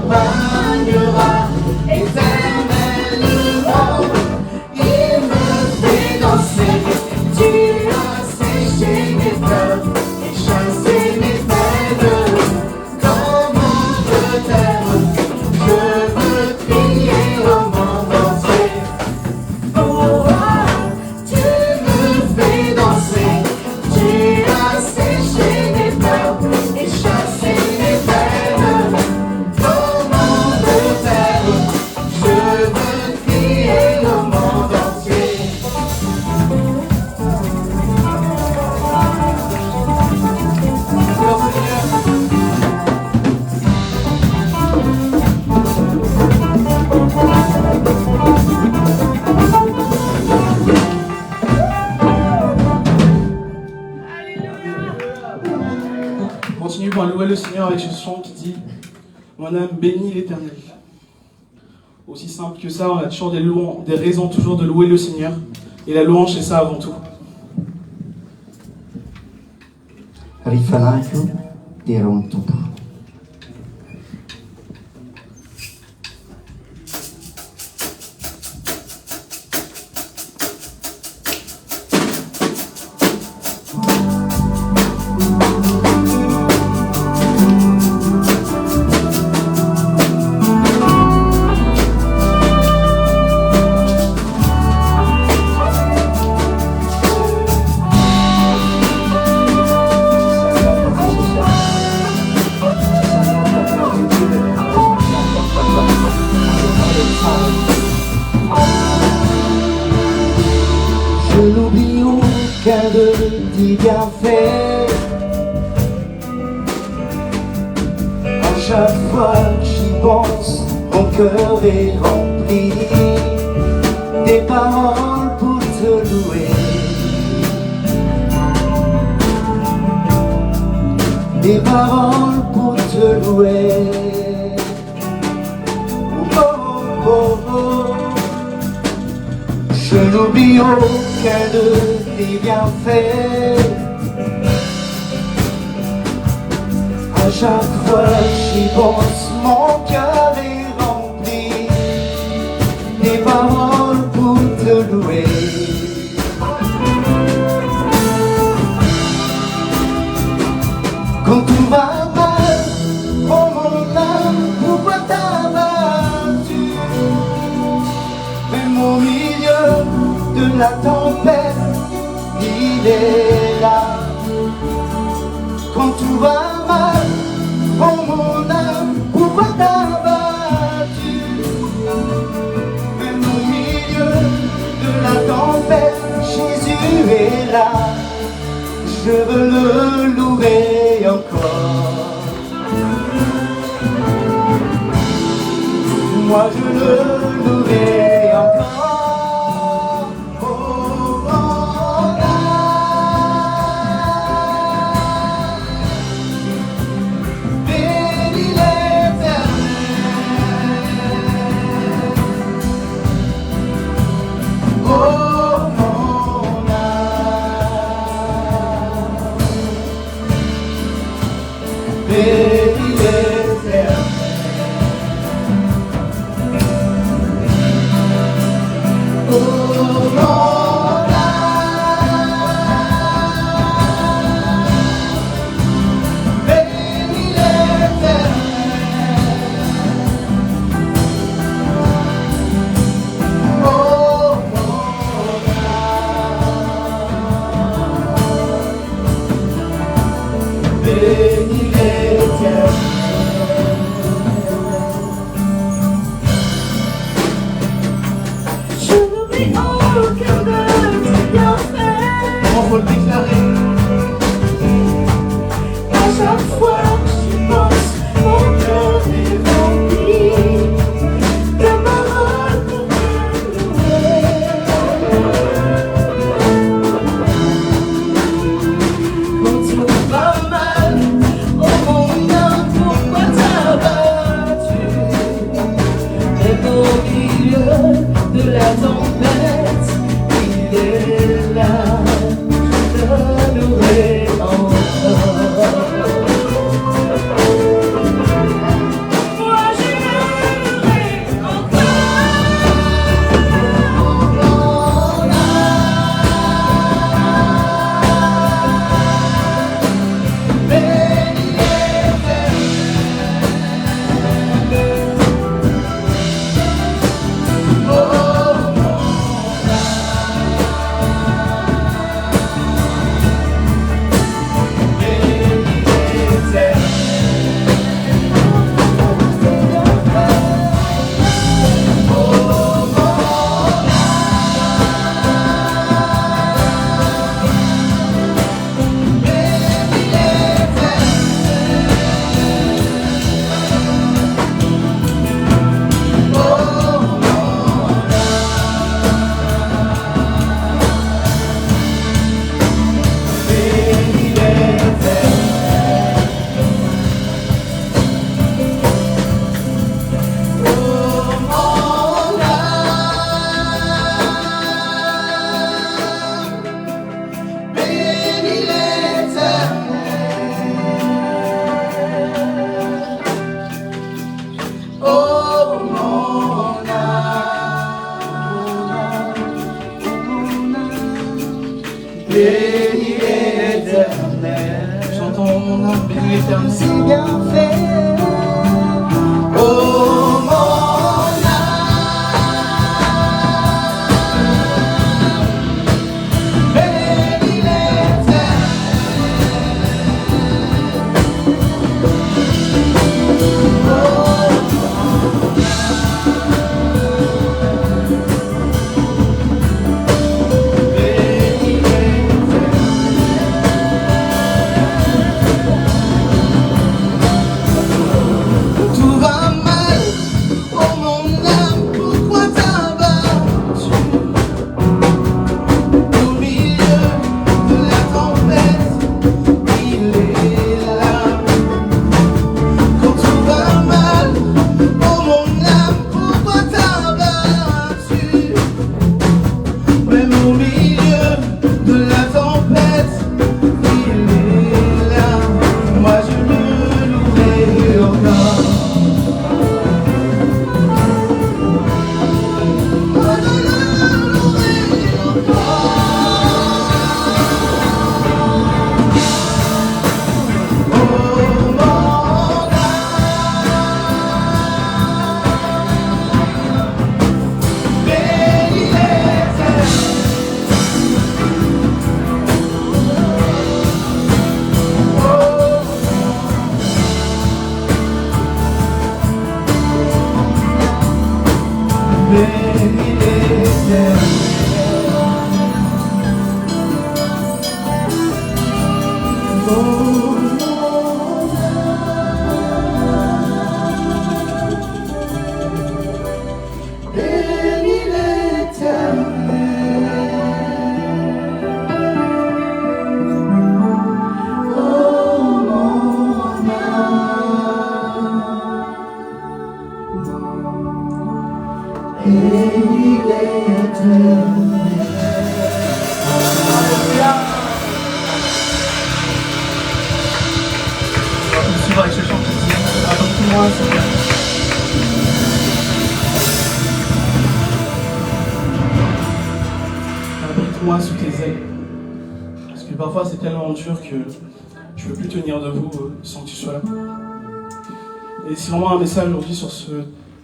m'accompagnera éternellement. Il me fait danser. Tu as séché mes pleurs et chassé mes peines. Dans mon terre, je veux crier au monde entier. Oh, tu me fais danser. Tu as séché mes pleurs et chassé mes peines. Dans mon terre, je veux crier au monde entier. Continue par louer le Seigneur avec ce chant qui dit « Mon âme bénit l'Éternel ». Aussi simple que ça, on a toujours des raisons toujours de louer le Seigneur. Et la louange, c'est ça avant tout. Rifalaiko dia roa ny tompo. Je n'oublie aucun de tes bienfaits. À chaque fois que j'y pense, mon cœur est rempli des paroles pour te louer. Des paroles pour te louer. Oh, oh, oh. Je n'oublie aucun de tes bienfaits. À chaque fois que j'y pense, mon cœur est rempli des paroles pour te louer. Quand tout va mal, oh mon âme, pourquoi t'as-tu? Même au milieu de la tempête, il est là. Quand tout va mal, oh mon âme, pourquoi t'as-tu? Même au milieu de la tempête, Jésus est là. Je veux le louer encore. Moi je le louerai encore. Oh mon âme, bénis l'Éternel. Oh mon âme, bénis l'Éternel. béni l'Éternel. Chantons mon âme, bénis l'Éternel. Si bien fait, oh mon âme, bénis l'Éternel. Tout va mal, oh mon âme, pourquoi t'abattu? Au milieu de la tempête, il est là. Quand tout va mal, oh mon âme, pourquoi t'abattu? Même au milieu de la tempête, il est là. Moi je le louerai encore. Moi je le louerai encore. Oh mon âme, bénis l'Éternel. Bénis l'Éternel. Bénis l'Éternel. Oh mon âme, bénis l'Éternel. Alléluia. On va poursuivre avec ce chant qui dit Abandonne-moi, Seigneur. Abrite-moi sous tes ailes. Parce que parfois c'est tellement dur que je ne peux plus tenir debout sans que tu sois là. Et c'est vraiment un message aujourd'hui sur ce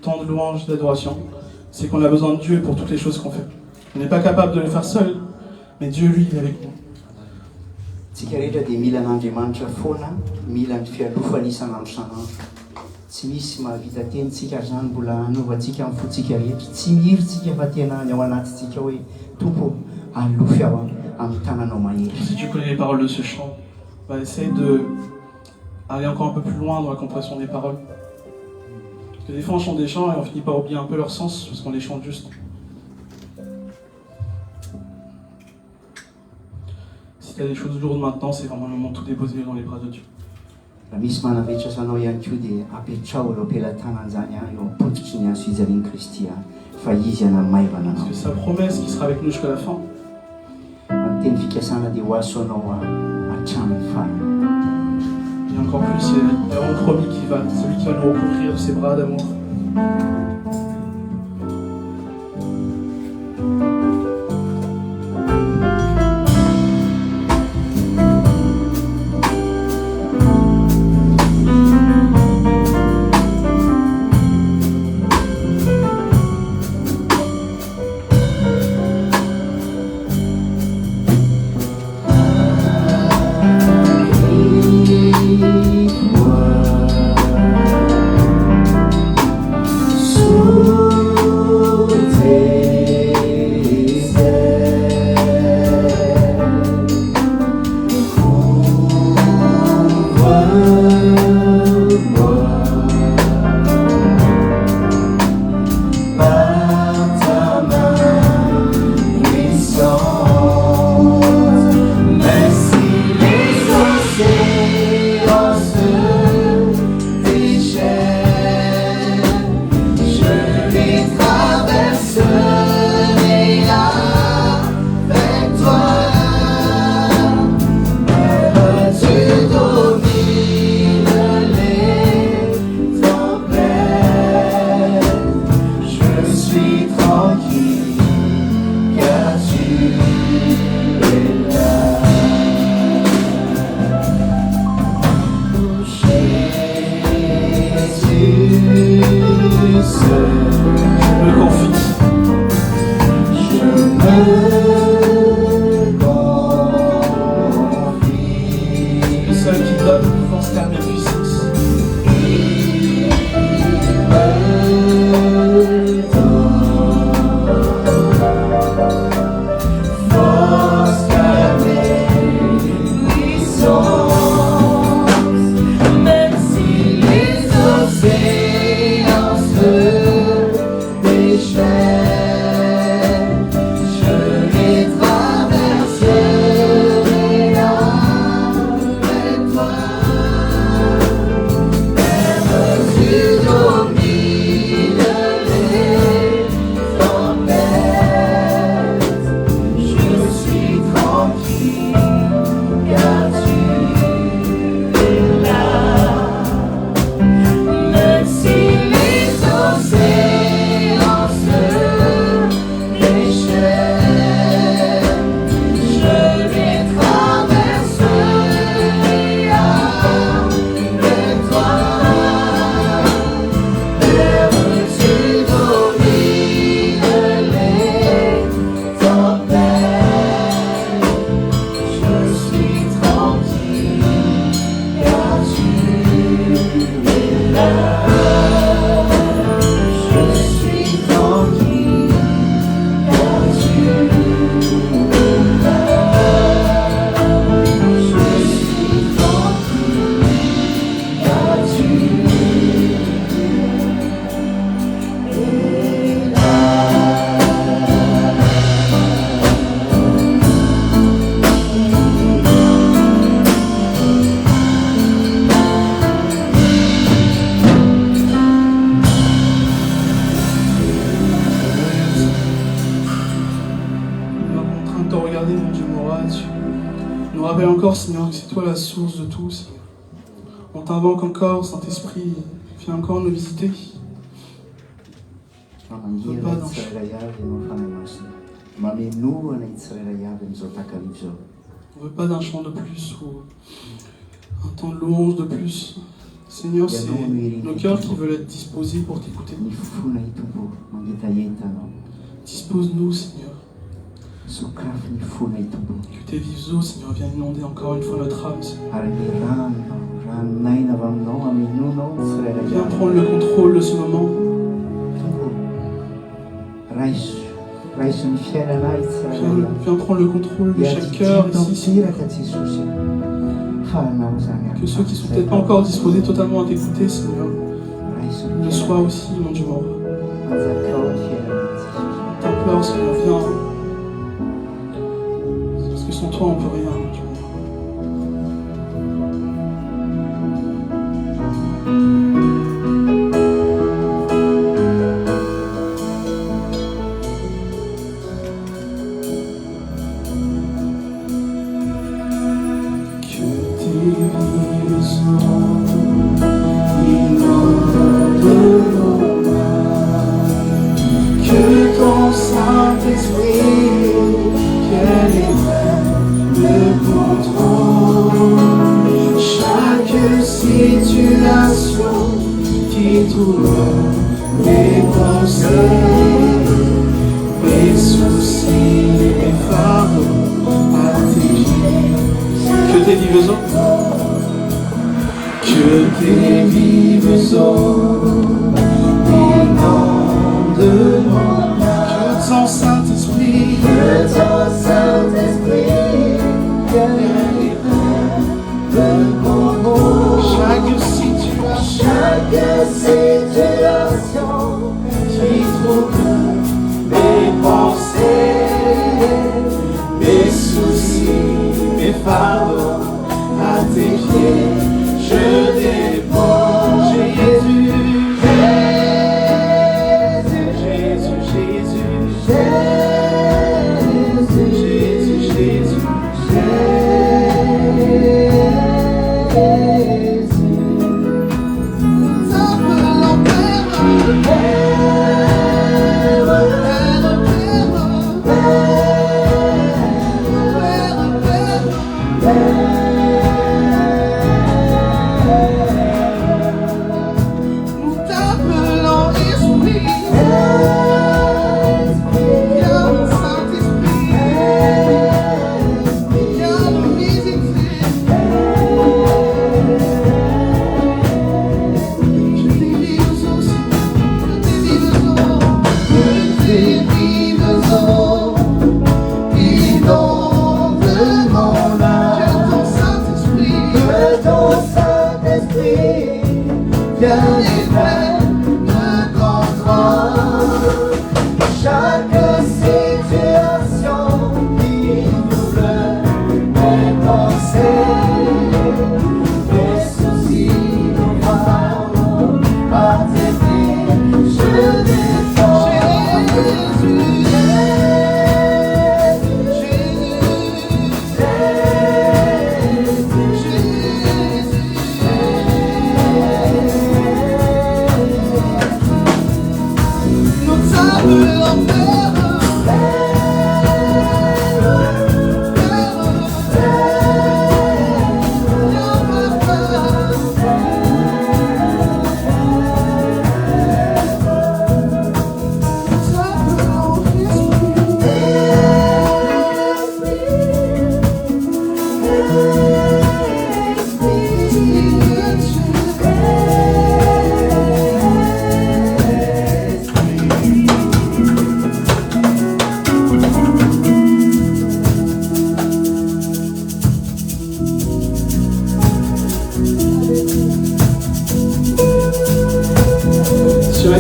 temps de louange, d'adoration. C'est qu'on a besoin de Dieu pour toutes les choses qu'on fait. On n'est pas capable de le faire seul, mais Dieu, lui, il est avec nous. Tsika rehetra dia mila an'Andriamanitra foana, mila ny fialofana isan'andro isan'andro. Tsy misy mahavita tenitsika ary zany mbola hanaovantsika amin'ny fontsika rehetra. Tsy miritsika fa tena ny ao anatintsika hoe Tompo, alofy aho amin'ny tananao mahery. Si tu connais les paroles de ce chant, bah, essaye de aller encore un peu plus loin dans la compréhension des paroles. Parce que des fois on chante des chants et on finit par oublier un peu leur sens parce qu'on les chante juste. Si tu as des choses lourdes maintenant, c'est vraiment le moment de tout déposer dans les bras de Dieu. Raha misy manavitra sanao ihany koa dia apetrao eo am-pelantanany zany eo am-pototry ny azo fijalian'i Kristy fa izy anamaivana Parce anao. que sa promesse qui sera avec nous jusqu'à la fin, Amin'ny teny fikasana dia ho aso anao hatramin'ny farany. et encore plus, c'est vraiment promis qu'il va, celui qui va nous recouvrir de ses bras d'amour. Sous rappelle encore, Seigneur, que c'est toi la source de tout, Seigneur. On t'invoque encore, Saint-Esprit, viens encore nous visiter. Manangina tsirairay avy ianao fanahy masina. Mamenoana tsirairay avy amin'izao takarivo izao. On ne veut pas d'un chant de plus ou un temps de louange de plus. Seigneur, c'est nos cœurs qui veulent être disposés pour t'écouter. Ny fofona hitombo mangetaheta anao. Dispose-nous, Seigneur. Sokafy ny fona hitombo. Que tes vives eaux, Seigneur, viennent inonder encore une fois notre âme, Seigneur. Ary ny ranonaina avy aminao amenoanao ny tsirairay Viens avy. prendre le contrôle de ce moment. Raiso ny fiainanay tsirairay avy. Viens prendre le contrôle de chaque cœur ici, Seigneur. Jesosy. Fanao zany Que ceux qui ne sont peut-être pas encore disposés totalement à t'écouter, Seigneur, le soient aussi, mon Dieu mort. Manjakao ny fiainanay Jesosy. T'implore, Seigneur, viens. Parce que sans toi, on ne peut rien, mon Dieu mort.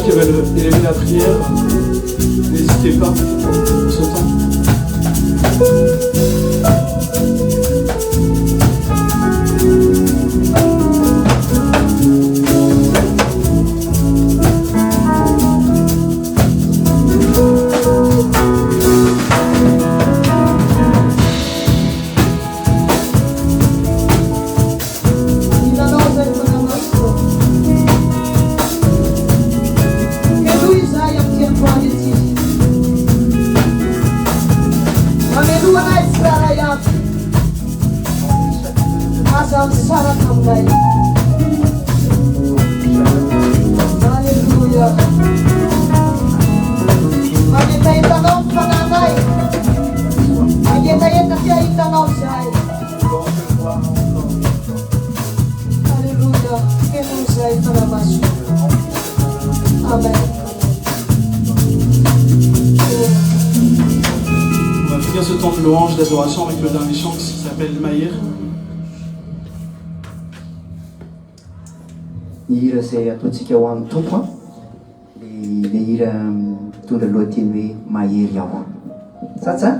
Qui veulent élever la prière, n'hésitez pas, ce temps. Magetahitanao ny fananay. Magetaeta ty ahitanao zay. Alléluia. Feno zay fanamaso. Amen. On va finir ce temps de louange, d'adoration avec le dernier chant qui s'appelle Maïr. Ny hira izay ataontsika ho amin'ny tompo le hira mitondra lohateny hoe mahery aho. Satsa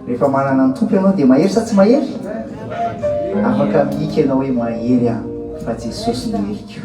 rehefa manana ny tompo ianao dia mahery sa tsy mahery? Afaka mihika ianao hoe mahery aho fa Jesosy no heriko.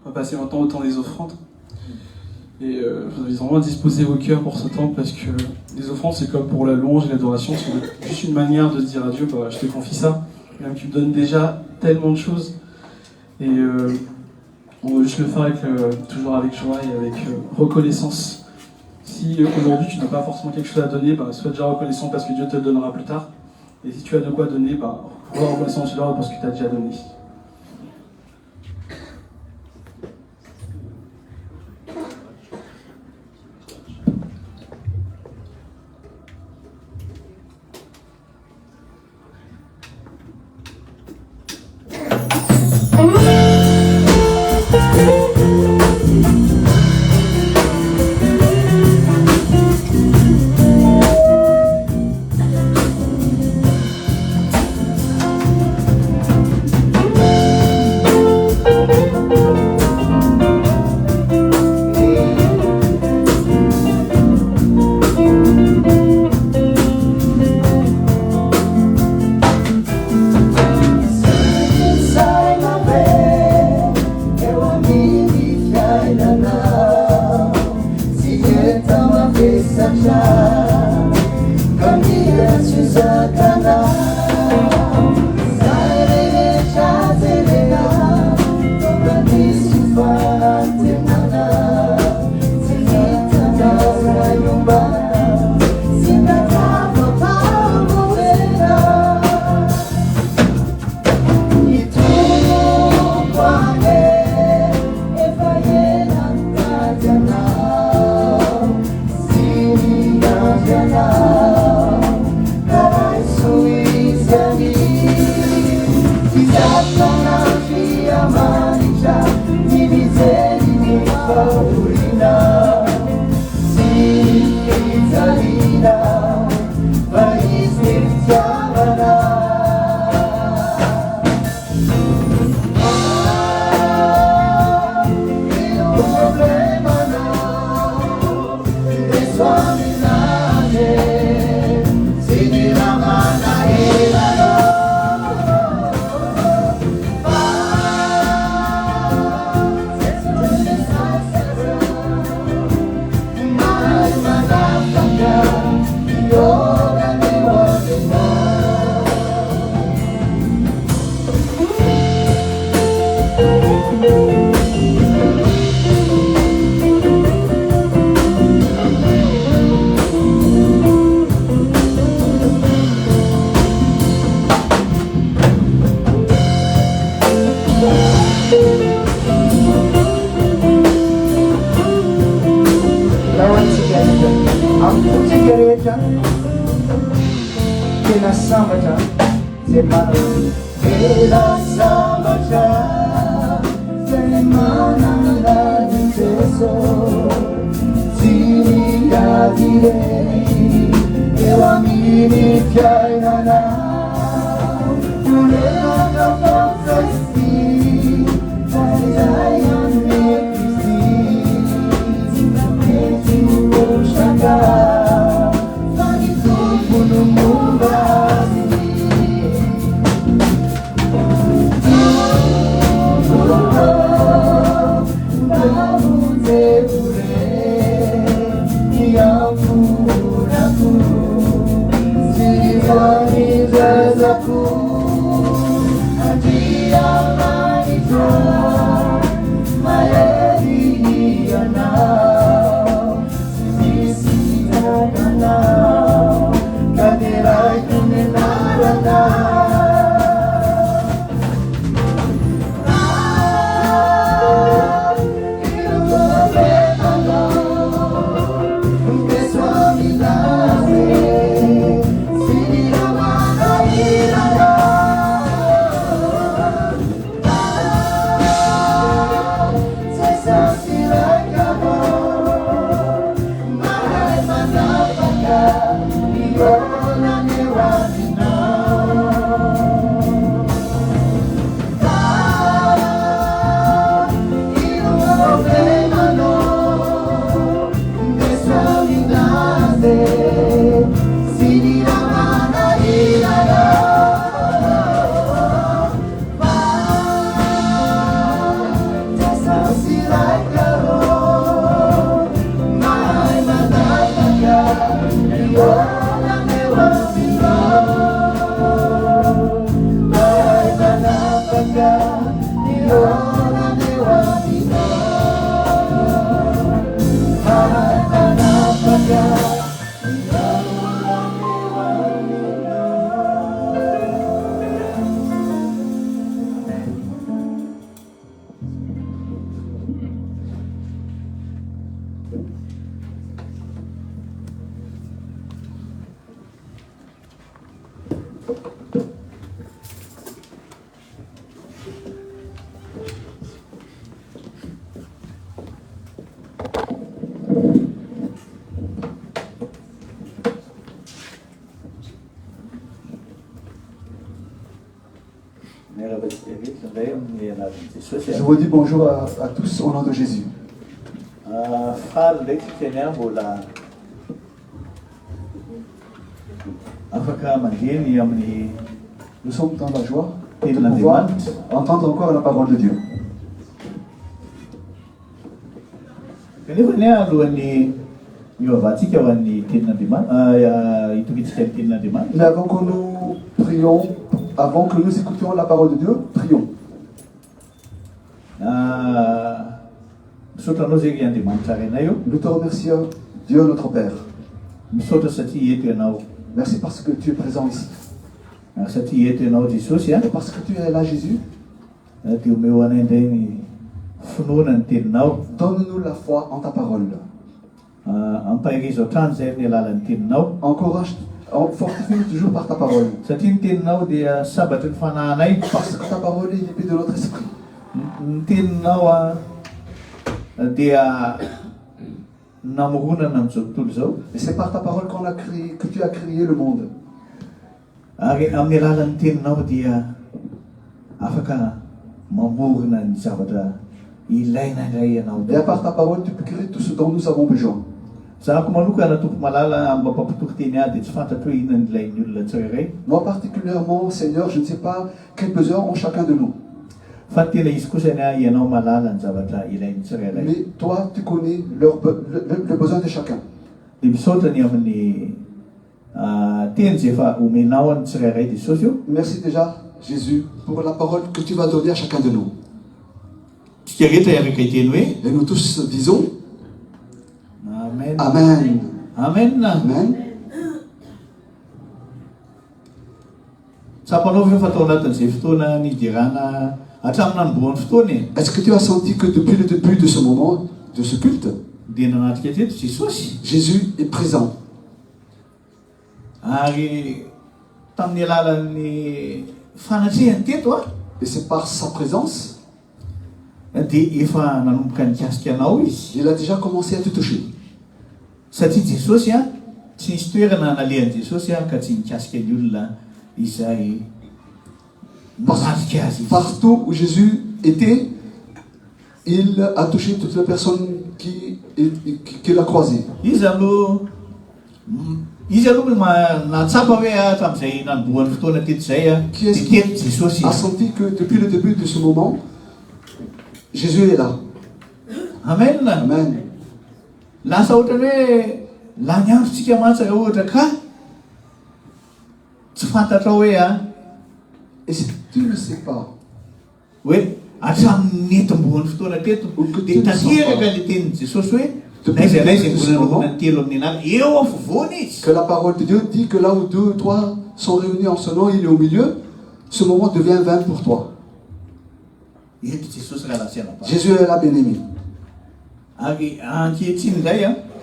On va passer maintenant au temps des offrandes. Et vous invite vraiment à disposer vos cœurs pour ce temps, parce que les offrandes, c'est comme pour la louange et l'adoration, c'est juste une manière de dire à Dieu, bah, je te confie ça, même tu me donnes déjà tellement de choses. Et on va juste le faire avec, toujours avec joie et avec reconnaissance. Si aujourd'hui tu n'as pas forcément quelque chose à donner, bah, sois déjà reconnaissant parce que Dieu te le donnera plus tard. Et si tu as de quoi donner, sois reconnaissant chez l'ordre parce que tu as déjà donné. Swami Name, Sri Ramana Ira. Je vous dis bonjour à tous au nom de Jésus. Nous sommes dans la joie de pouvoir entendre encore la parole de Dieu. Mais avant que nous prions, avant que nous écoutions la parole de Dieu, prions. Nous te remercions, Dieu notre Père. Merci parce que tu es présent ici. Et parce que tu es là, Jésus. Donne-nous la foi en ta parole. Encourage, fortifie-nous toujours par ta parole. Parce que ta parole est l'épée de notre esprit. Et c'est par ta parole qu'on a créé, que tu as créé le monde. Et par ta parole, tu peux créer tout ce dont nous avons besoin. Moi particulièrement, Seigneur, je ne sais pas quels besoins ont chacun de nous. Mais toi, tu connais le besoin de chacun. Merci déjà, Jésus, pour la parole que tu vas donner à chacun de nous. Et nous tous disons Amen. Amen. Amen. Amen. Est-ce que tu as senti que depuis le début de ce moment, de ce culte, Jésus est présent? Et c'est par sa présence, il a déjà commencé à te toucher. Partout où Jésus était, il a touché toutes les personnes qu'il a croisées. Qui a senti que depuis le début de ce moment, Jésus est là? Amen. Amen. Et si tu ne sais pas, oui, depuis que la parole de Dieu dit que là où 2 ou 3 sont réunis en son nom, il est au milieu, ce moment devient vain pour toi. Jésus est là, bien-aimé.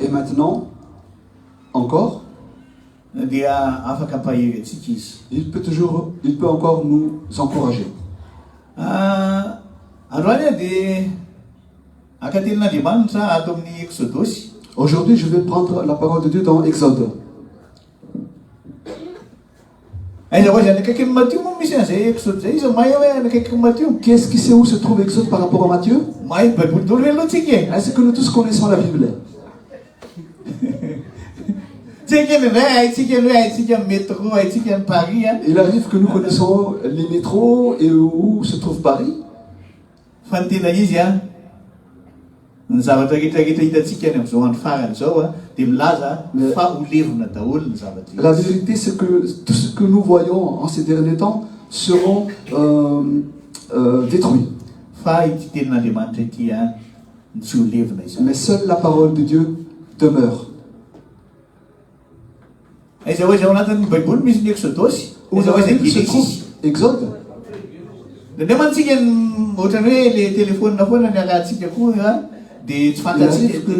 Et maintenant, encore, il peut encore nous encourager. Aujourd'hui, je vais prendre la parole de Dieu dans Exode. Qui est-ce qui sait où se trouve Exode par rapport à Matthieu? Est-ce que nous tous connaissons la Bible? Il arrive que nous connaissons les métros et où se trouve Paris. La vérité, c'est que tout ce que nous voyons en ces derniers temps seront détruits. Mais seule la parole de Dieu demeure. Où se trouve Exode. dia tsy fantatsika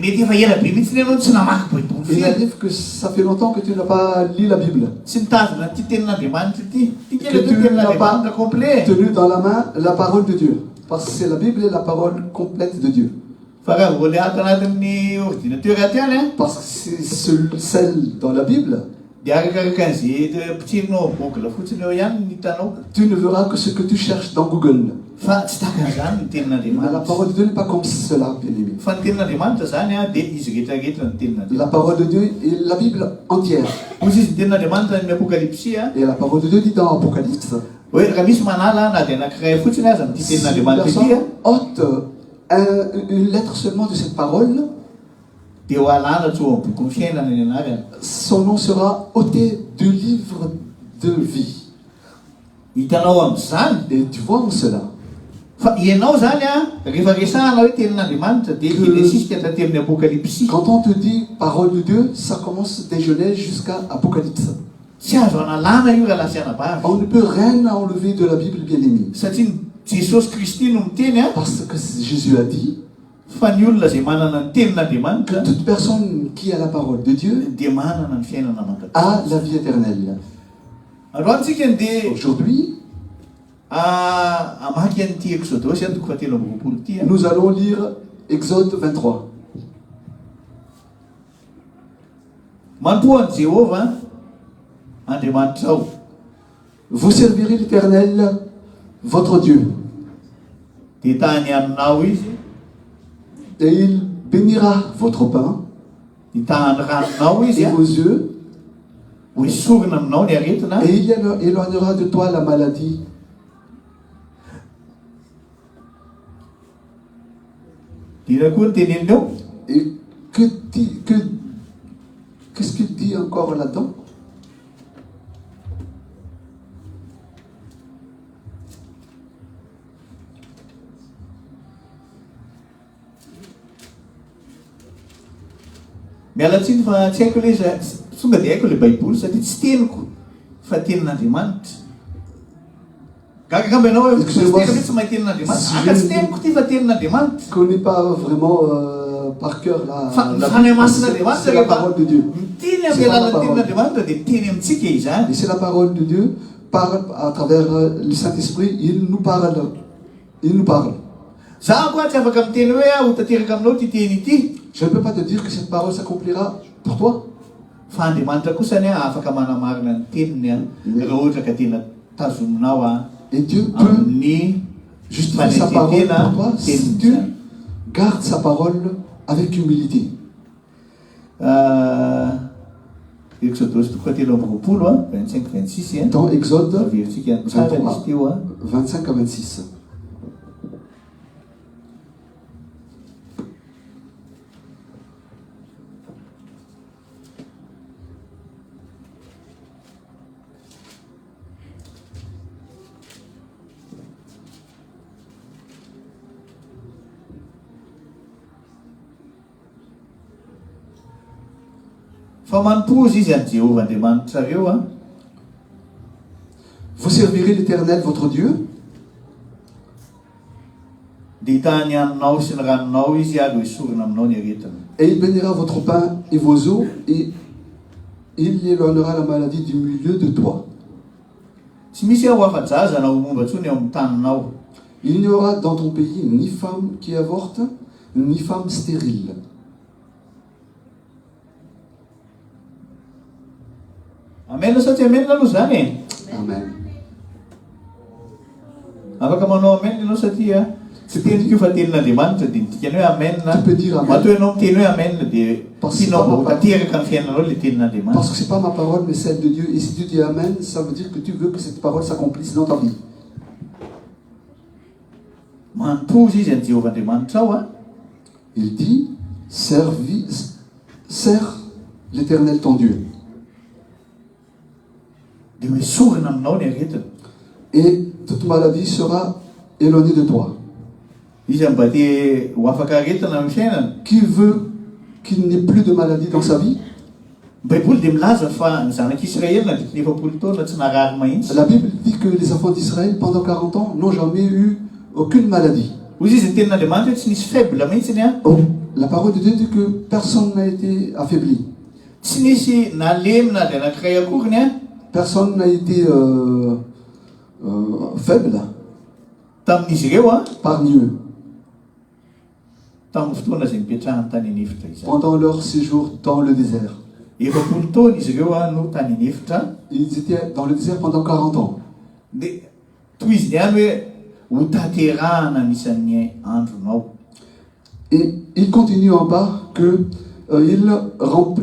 mety efa ela be mihitsy ianao tsy namaky baiboly Il firy arrive que ça fait longtemps que tu n'as pas lu la Bible. tsy mitazona ty tenin'andriamanitra ty ty Que kely tu ty n'as tenin'andriamanitra pas complet tenu dans la main la parole de Dieu. Parce que c'est la Bible et la parole complète de Dieu. fa raha voale ato anatin'ny ordinateur aty any a Parce que c'est celle dans la Bible, dia arakaraka an'izay pitsirinao google fotsiny eo ihany ny hitanao tu ne verras que ce que tu cherches dans Google. fa tsy takan'izany ny Mais la tenin'andriamanitra parole de Dieu n'est pas comme cela, bien aimé. fa ny tenin'andriamanitra zany a dia izy rehetrarehetra ny tenin'andriamanitra La parole de Dieu est la Bible entière. ozy izy ny tenin'andriamanitra ny apokalypsia Et la parole de Dieu dit dans Apocalypse, hoe raha misy manala na dia anankiray fotsiny aza amity si une tenin'andriamanitra ity personne ôte une lettre seulement de cette parole, dia ho alana tsy ho amin'ny boky ny fiainana ny anarany son nom sera ôté du livre de vie. hitanao amin'izany Et tu vois en cela fa ianao zany a rehefa resahana hoe tenin'andriamanitra dia ilesisika taty amin'ny apokalypsia quand on te dit parole de Dieu, ça commence dès Genèse jusqu'à Apocalypse. tsy azo analana io raha lasianabavy On ne peut rien enlever de la Bible, bien aimé. satria jesosy kristy no miteny a Parce que Jésus a dit fa ny olona zay manana ny tenin'andriamanitra que toute personne qui a la parole de Dieu dia manana ny fiainana mandrakizay a la vie éternelle. androantsika dia Aujourd'hui, amaky an'ity exodosy a toko fahatelo amby roapolo ty a nous allons lire Exode 23. mampoan'i Jehova andriamanitra ao Vous servirez l'Éternel, votre Dieu, dia tany aminao izy et il bénira votre pain hitahany ranonao izy et a vos yeux, ho esorina aminao ny aretina et il éloignera de toi la maladie. dina koa ny teneniny eo Et qu'est-ce qu'il dit encore là-dedans? miala tsiny fa tsy haiko le songa dia haiko le baiboly satria tsy teniko fa tenin'andriamanitra gagagamby ianao hoe tsy mahay tenin'andriamanitra aka tsy teniko ty fa tenin'andriamanitra Je ne connais pas vraiment par cœur fa la fanahy Bible. masin'andriamanitra C'est la parole de Dieu. miteny amin'ny alalany tenin'andriamanitra dia miteny amintsika izany Et c'est la parole de Dieu parle à travers le Saint-Esprit. Il nous parle. Il nous parle. za koa tsy afaka miteny hoe ho tanteraka aminao ty teny ity Je ne peux pas te dire que cette parole s'accomplira pour toi. fa andriamanitra kosa ny a afaka manamarina ny teniny a raha ohatra ka tena tazominao a Et Dieu peut amin'ny justifier sa parole fanetentena pour toi si teniny tu zany. gardes sa parole avec humilité. Exodus toko fahatelo amby roapolo a 25-26 a Dans Exode averitsika ny tsara izy teo a 25 à 26. fa mampozy izy any Jehova andriamanitrareo a Vous servirez l'Éternel, votre Dieu, dia hitany haninao sy ny ranonao izy ary ho esorina aminao ny aretina et il bénira votre pain et vos eaux, et il éloignera la maladie du milieu de toi. tsy misy aho afa-jaza na ho momba ntsony eo amin'ny taninao Il n'y aura dans ton pays ni femme qui avorte, ni femme stérile. amena sa tsy amenina aloha zany e Amen. afaka manao amena ianao satria tsy teniko fa tenin'andriamanitra dia nitikany hoe amenna Tu peux dire amen. matoa ianao miteny hoe amenna dia tianao mba ho tanteraka ny fiainanao le Parce tenin'andriamanitra que ce n'est pas ma parole, mais celle de Dieu. Et si tu dis Amen, ça veut dire que tu veux que cette parole s'accomplisse dans ta vie. mampozy izy any Jehova andriamanitra ao a Il dit, sers l'Éternel ton Dieu. dia ho esorina aminao ny aretina Et toute maladie sera éloignée de toi. izy mba te ho afaka aretina amin'ny fiainana Qui veut qu'il n'y ait plus de maladie dans sa vie? baiboly dia milaza fa ny zanak'Israely nandritra 9 taona tsy narary mahitsy La Bible dit que les enfants d'Israël, pendant 40 ans, n'ont jamais eu aucune maladie. Ozy izy tenin'Andriamanitra hoe tsy nisy faible mihitsiny a. Oh, la parole de Dieu dit que personne n'a été affaibli. Tsy nisy nalemina dia anankiray akoriny a. Personne n'a été faible Tamin'izy ireo a. parmi eux Tamin'ny fotoana izay nipetrahany tany anefitra izany. pendant leur séjour dans le désert. Efapolo taona izy ireo a no tany anefitra. Ils étaient dans le désert pendant 40 ans. Dia toy izy niany hoe ho tanterahana anisan'ny andronao. Et il continue en bas que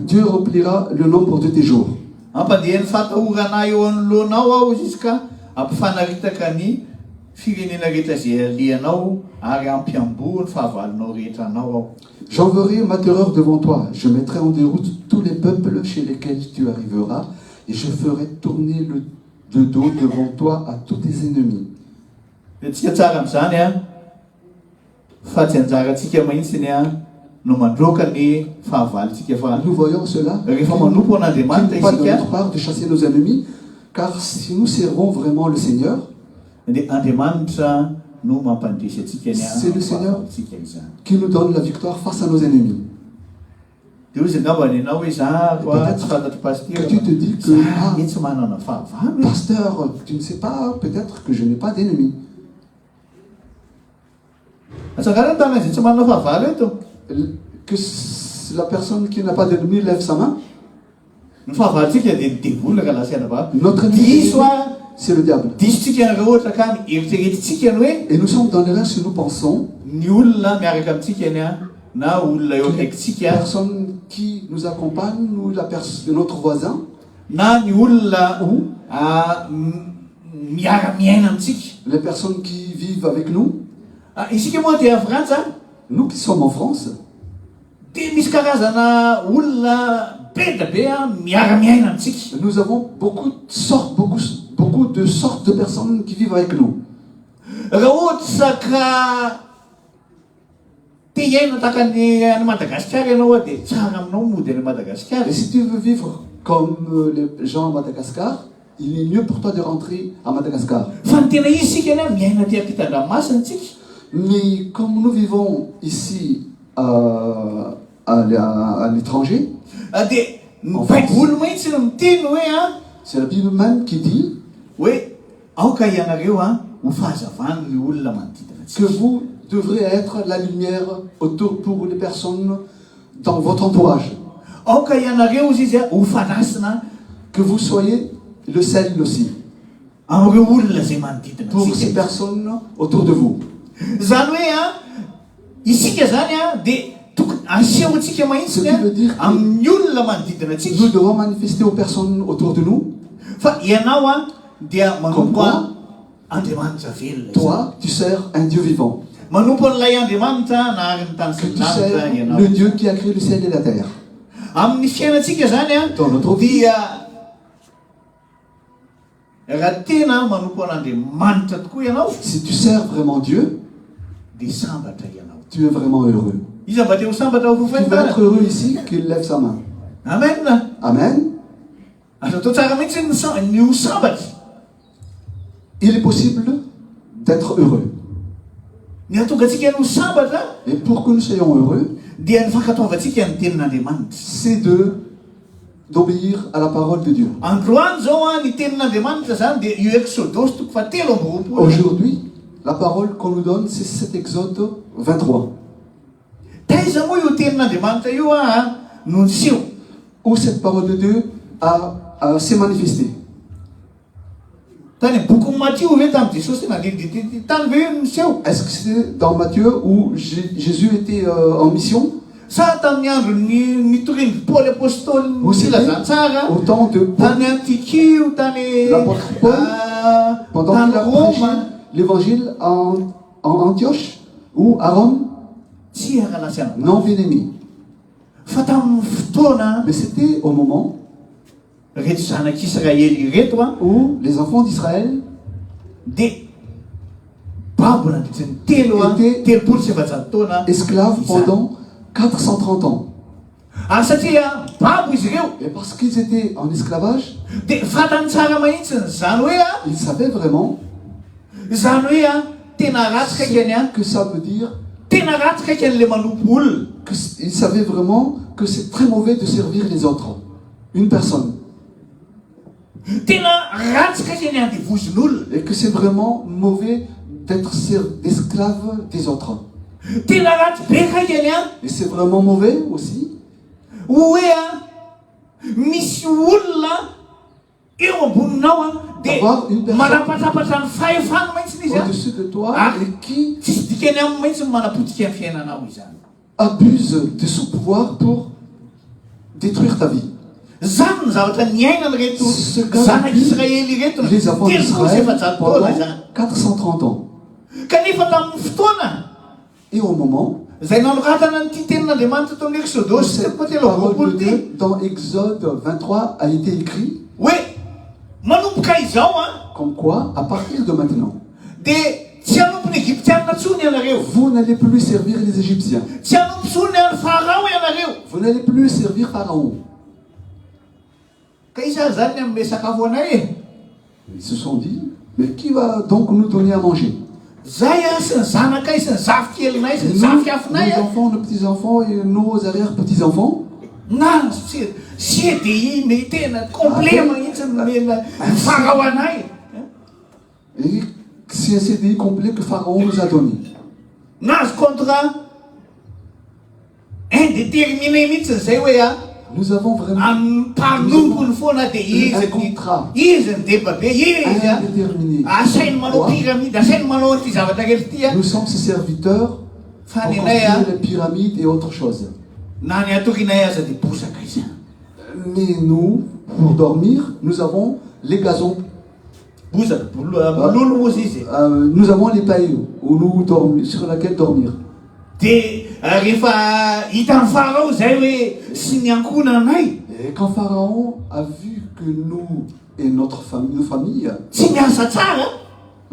Dieu remplira le nombre de tes jours. Ampandeha ny fatahorana eo anoloanao aho izy ka ampifanaritaka ny firenena rehetra izay alianao ary ampiambo ny fahavalonao rehetra anao aho. J'enverrai ma terreur devant toi. Je mettrai en déroute tous les peuples chez lesquels tu arriveras et je ferai tourner le dos devant toi à tous tes ennemis. Tsika tsara amin'izany a fa tsy anjarantsika mahitsiny a no mandroaka ny fahavalontsika fa Nous voyons cela. rehefa manompo an'Andriamanitra Qu'il n'est pas de isika notre part de chasser nos ennemis, car si nous servons vraiment le Seigneur, dia Andriamanitra no mampandresy atsika ny C'est le Seigneur. fahavalontsika izany. qui nous donne la victoire face à nos ennemis. Dia ozy angamba ny anao hoe za koa Peut-être tsy fantatro pasteur que tu te dis que, za ah, tsy manana fahavalo. Pasteur, tu ne sais pas, peut-être que je n'ai pas d'ennemis. Atsangana ny tanana izay tsy manana fahavalo eto. Que la personne qui n'a pas d'ennemis lève sa main. Ny fahavalontsika dia ny devoly raha lasiana va. Notre ennemi, Diso a c'est le diable. disotsika raha ohatra ka eritreretintsika ny hoe Et nous sommes dans l'erreur si nous pensons ny olona miaraka amintsika ny a na olona eo akaikintsika personne qui nous accompagne, nous, notre voisin, na ny olona ou miara-miaina amintsika. les personnes qui vivent avec nous, Isika moa dia Frantsa nous qui sommes en France, dia misy karazana olona be da be a miara-miaina amintsika. nous avons beaucoup de sortes de personnes qui vivent avec nous. Raha ohatra saka te hiaina tahaka any Madagasikara ianao dia tsara aminao mody any Madagasikara. Et si tu veux vivre comme les gens à Madagascar, il est mieux pour toi de rentrer à Madagascar. Fa ny tena izy sika any miaina ty ampitan-dranomasina tsika. Mais comme nous vivons ici à l'étranger, Dia ny baiboly mahitsy no miteny hoe c'est la Bible même qui dit hoe aoka ianareo ho fahazavany ny olona manodidina que antsika. vous devrez être la lumière autour pour les personnes dans votre entourage. Aoka ianareo izy izy ho fanasina Que vous soyez le sel aussi amin'ireo olona izay manodidina pour ces antsika. personnes autour de vous. Zany hoe isika zany dia tokony aseho antsika mahitsy Ce qui veut dire que amin'ny olona manodidina nous antsika. devons manifester aux personnes autour de nous. Fa ianao dia Comme manompo quoi, Andriamanitra velona. toi, tu sers un Dieu vivant. Manompo an'ilay Andriamanitra nahary ny tany Que sy tu ny lanitra sers ianao. le Dieu qui a créé le ciel et la terre. Amin'ny fiainantsika zany Dans notre vie, dia raha tena manompo an'Andriamanitra tokoa ianao si tu sers vraiment Dieu, dia sambatra ianao. tu es vraiment heureux. Iza mba te ho sambatra ho Qui va être fofaitana. heureux ici, qu'il lève sa main. Amen. Amen. Azo atao tsara mihitsy ny ho sambatra. Il est possible d'être heureux. Ny hatonga antsika ny ho sambatra Et pour que nous soyons heureux, dia ny fankataovantsika ny tenin'Andriamanitra. c'est d'obéir à la parole de Dieu. Androany zao ny tenin'Andriamanitra zany dia io Exodus toko fahatelo amby roapolo. Aujourd'hui, la parole qu'on nous donne, c'est cet Exode 23. Taiza moa io tenin'Andriamanitra io no niseho. Où cette parole de Dieu s'est manifestée. Tany boky Matthieu ve tamin'ny Jesosy nandindity tany ve io no niseho. Est-ce que c'est dans Matthieu où Jésus était en mission? Sa tamin'ny andro nitoriny Paul apôstôly Ou silazany c'était tsara au temps de Paul, tany Antikio tany l'apôtre Paul, pendant tany qu'il a prêché Roma l'évangile en Antioche ou à Rome? tsy aralasy ana. Non, bien aimé. Fa tamin'ny fotoana Mais c'était au moment reto zanak'Israely reto où les enfants d'Israël dia babo nandritra ny telopolo sy efajato taona esclaves izany. pendant 430 ans. Satria babo izy ireo Et parce qu'ils étaient en esclavage, dia fantany tsara mahitsy zany hoe ils savaient vraiment tena ratsy kaikany a que ça veut dire tena ratsy kaikan'le manompo olona qu'il savait vraiment que c'est très mauvais de servir les autres. Une personne. tena ratsy kaikany andevozon'olona Et que c'est vraiment mauvais d'être esclave des autres. tena ratsy be kaikany a Et c'est vraiment mauvais aussi hoe a misy olona eo amboninao a Avoir une de personne manapatapatra ny fahefana mihitsiny izy a au-dessus de toi Ah. et qui tsisy dikany aminy mihitsy ny manapotika ny fiainanao izany abuse de son pouvoir pour détruire ta vie. zany ny zavatra niainany reto Ce gars zanak'israely reto Les enfants d'Israël efajato pendant taona izany 430 ans. kanefa tamin'ny fotoana Et au moment zay nanoratana nyty tenin'andriamanitra tao amin'ny où exodosy cette telo parole roapolo de ty Dieu dans Exode 23 a été écrit, hoe manomboka izao a comme quoi, à partir de maintenant, de tsy anompony egyptianina tsony ianareo vous n'allez plus servir les Égyptiens. tsy anompo tsony any farao ianareo Vous n'allez plus servir Pharaon. ka isa zany amin'ny sakafo anay e Ils se sont dit, mais qui va donc nous donner à manger? zay a sy ny zanakay sy ny zafy kelinay sy ny Nous, zafy afinay nos a enfants, nos petits-enfants et nos arrière-petits-enfants. na sy de iny tena complet mahitsy nomena farao anay Et c'est un CDI complet que Pharaon nous a donné. nazy contrat indéterminé mihitsy zay hoe a Nous avons vraiment amin'ny mpanompony foana de un contrat izy ny debabe izy a indéterminé. asainy manao pyramide asainy manao an'ity zavatra rehetra ty a Nous sommes ses serviteurs fa pour ny anay construire a les pyramides et autre chose. na ny atokinay aza de bosaka izy Mais nous, pour dormir, nous avons les gazons. bosaka bololo mozy izy Nous avons les pailles où nous dormir, sur lesquelles dormir. de rehefa hitan'ny farao zay hoe sy ny ankonanay Et quand Pharaon a vu que nous et notre famille, nos familles, tsy miasa tsara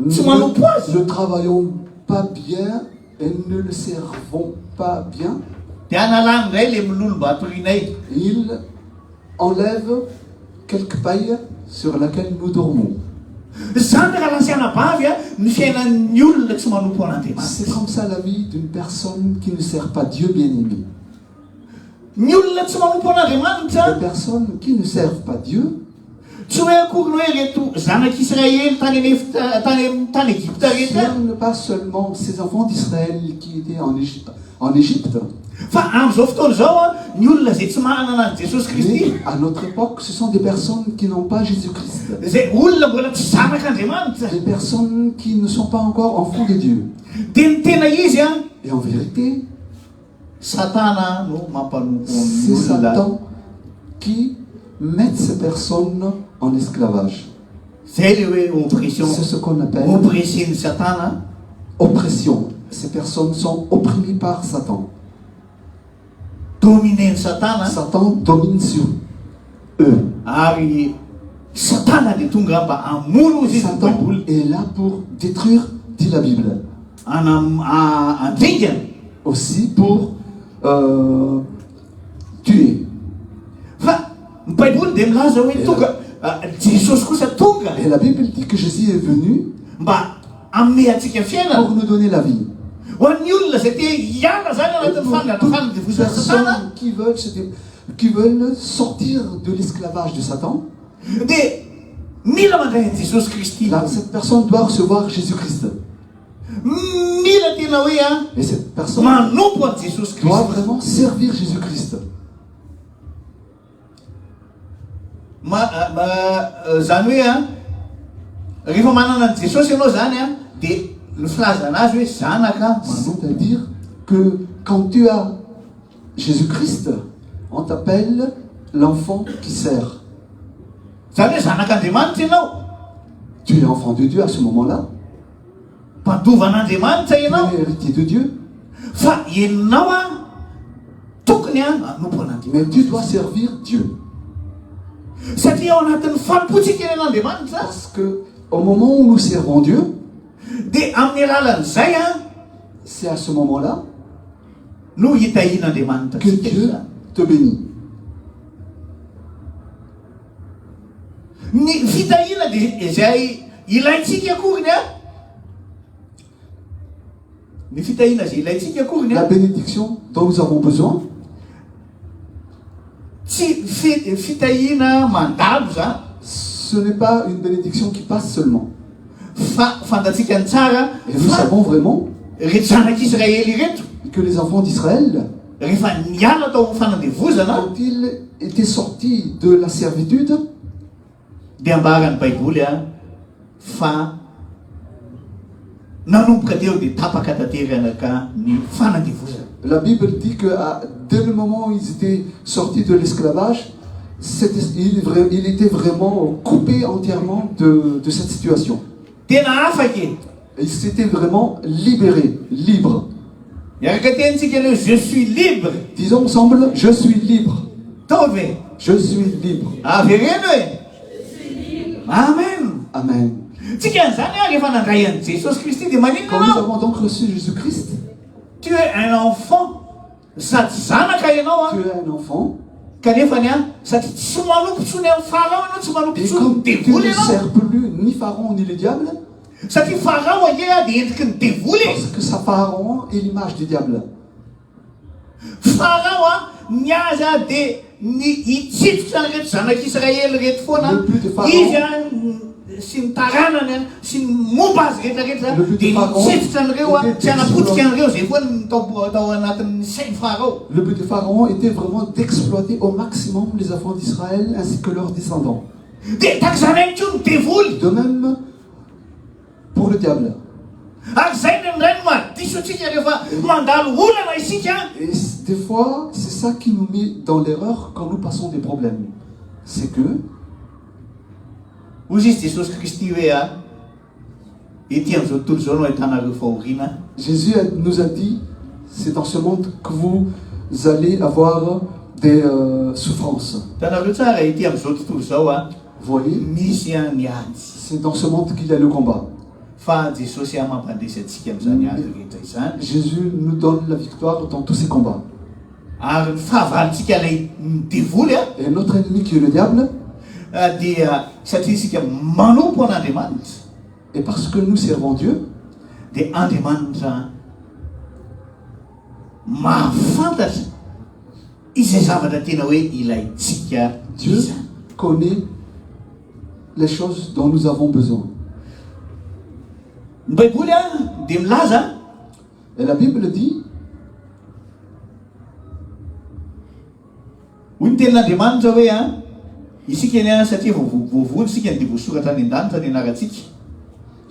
tsy manompo azy ne travaillons pas bien et ne le servons pas bien, de analany ndray le milolo mba atorinay il enlève quelques pailles sur lesquelles nous dormons. zany raha lasiana bavy a ny fiainan'ny olona tsy manompo an'andriamanitra C'est comme ça la vie d'une personne qui ne sert pas Dieu bien-aimé. ny olona tsy manompo an'andriamanitra Les personnes qui ne servent pas Dieu, tsy hoe akory hoe reto zanak'israely tany tany egypta ce rehetra n'est pas seulement ces enfants d'Israël qui étaient en Égypte, fa am'izao fotoana zao a ny olona zay tsy manana any jesosy kristy mais à notre époque, ce sont des personnes qui n'ont pas Jésus-Christ. zay olona mbola tsy zanak'andriamanitra Des personnes qui ne sont pas encore enfants de Dieu. de ny tena izy a Et en vérité, satana no mampanompo c'est ny olona Satan qui met ces personnes en esclavage. zay le hoe oppression C'est ce qu'on appelle oppressen'ny satana oppression. Ces personnes sont opprimées par Satan. dominen'ny satana Satan domine sur eux. ary satana de tonga mba amono izy izy ny Satan baiboly est là pour détruire, dit la Bible. andringana Aussi pour tuer. fa ny baiboly de milaza hoe tonga jesosy kosa tonga Et la Bible dit que Jésus est venu mba amme atsika fiainana pour nous donner la vie. ho an'ny olona zay te hiala zany Et anatin'ny pour toutes fanadevozana les satana personnes qui veulent sortir de l'esclavage de Satan, de mila mandray an jesosy kristy là, cette personne doit recevoir Jésus-Christ. mila tena hoe a Et cette personne manompo an jesosy doit kristy vraiment servir Jésus-Christ. zany hoe a rehefa manana an jesosy ianao zany a de ny filazana azy hoe zanaka manompo C'est-à-dire que quand tu as Jésus-Christ, on t'appelle l'enfant qui sert. zany hoe zanak'andriamanitra ianao Tu es enfant de Dieu à ce moment-là. mpandovan'andriamanitra Tu ianao es héritier de Dieu. fa ianao a tokony a manompo an'andriamanitra Mais tu dois servir Dieu. satria ao anatin'ny fampotsika eny an'andriamanitra Parce que au moment où nous servons Dieu, de amin'ny alalan'izay a c'est à ce moment-là no hitahin'andriamanitra que Dieu te bénit. ny fitahina de zay ilaintsika akoriny a Ny fitahiana zay ilaitsika akory La bénédiction dont nous avons besoin, tsy fitahiana mandalo za ce n'est pas une bénédiction qui passe seulement. fa fantatsika ny tsara Et nous savons vraiment reto zanak'Israely reto que les enfants d'Israël, rehefa niala tao fanandevozana quand ils étaient sortis de la servitude, dia ambarany baiboly fa nanomboka teo dia tapaka tanteraka ny fanandevozana. la Bible dit que dès le moment où ils étaient sortis de l'esclavage, il était vraiment coupé entièrement de cette situation. Tena afaky Ils s'étaient vraiment libérés, libres. miaraka tentsika aloha je suis libre Disons ensemble, je suis libre. taovy Je suis libre. avy reny hoe amen. Amen. Tsika n'izany rehefa nandray an'i Jesosy Kristy dia maninona Quand nous anao avons donc reçu Jésus-Christ, tu es un enfant sady zanaka ianao tu es un enfant. kanefa ny sady tsy manompo tsony amin'ny farao ianao tsy manompo Et tsony comme ny tu devoly ne ianao sers plus ni Pharaon ni le diable, satria farao anie dia endriky ny devoly parce que ça Pharaon est l'image du diable. farao niaza dia ny hitsifitra ny reto zanak'Israely reto foana Le but de Pharaon- izy sy ny taranany sy ny momba azy rehetrarehetra Le but de dia Pharaon nitsifitra an'ireo était tsy anapotika an'ireo zay foana ny tao anatin'ny sainy farao. Le but de Pharaon était vraiment d'exploiter au maximum les enfants d'Israël ainsi que leurs descendants. dia taky zanay ntsio ny devoly De même pour le diable. ary zay ny ndray no mahadiso atsika rehefa mandalo olana isika Et des fois, c'est ça qui nous met dans l'erreur quand nous passons des problèmes. C'est que ozy izy Jesosy Kristy hoe ety amin'izao tontolo izao no ahitanareo fahoriana. Jésus nous a dit, c'est dans ce monde que vous allez avoir des souffrances. Hitanareo tsara ety amin'izao tontolo izao Vous voyez, misy ny ady c'est dans ce monde qu'il y a le combat. fa Jesosy mampandresy atsika amin'izany ady rehetra izany Jésus nous donne la victoire dans tous ces combats. ary ny fahavalontsika ilay devoly Et notre ennemi qui est le diable, dia satria isika manompo an'Andriamanitra et parce que nous servons Dieu, dia Andriamanitra mahafantatra izay zavatra tena hoe ilaitsika Dieu izany. connaît les choses dont nous avons besoin. Ny baiboly dia milaza Et la Bible dit, hoy ny tenin'Andriamanitra hoe isika ny satria voavony isika dia voasoratra any an-danitra ny anarantsika.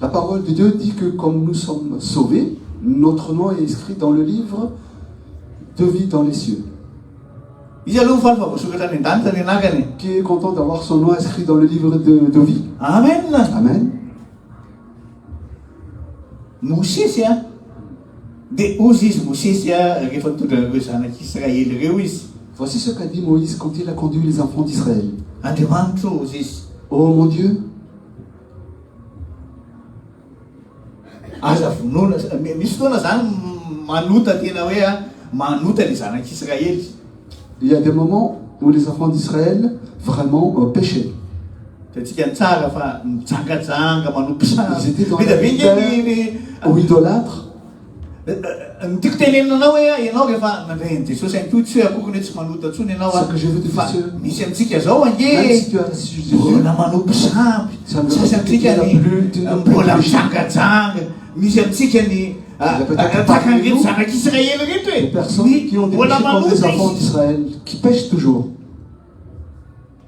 la parole de Dieu dit que comme nous sommes sauvés, notre nom est inscrit dans le livre de vie dans les cieux. Izy aloha fa voasoratra any an-danitra ny anarany. Qui est content d'avoir son nom inscrit dans le livre de vie? Amen. Amen. Mosesy dia ozy izy Mosesy rehefa tondran'ireo zanak'Israely ireo izy. Voici ce qu'a dit Moïse quand il a conduit les enfants d'Israël. Andriamanitra ozy izy. Oh mon Dieu, Aza vonoina misy fotoana zany manota tena hoe manota le zanak'Israely. il y a des moments où les enfants d'Israël vraiment péchaient. Tatsika ny tsara fa mijangajanga manompo Ils étaient dans vita la vingy ou idolâtres. ny tiako tenenina anao hoe ianao rehefa nandray Jesosy any koa tsy hoe akory hoe tsy manota ntsony ianao Ce que je veux te fa dire, misy amintsika zao même ange si tu as reçu Jésus, mbola manompo samby Ça ne veut sasy pas dire amintsika que tu ny n'as plus mbola péché. mijangajanga misy amintsika ny taka an'ireto zanak'Israely reto les personnes qui ont hoe des mbola péchés comme les manota enfants izy d'Israël, qui pêchent toujours.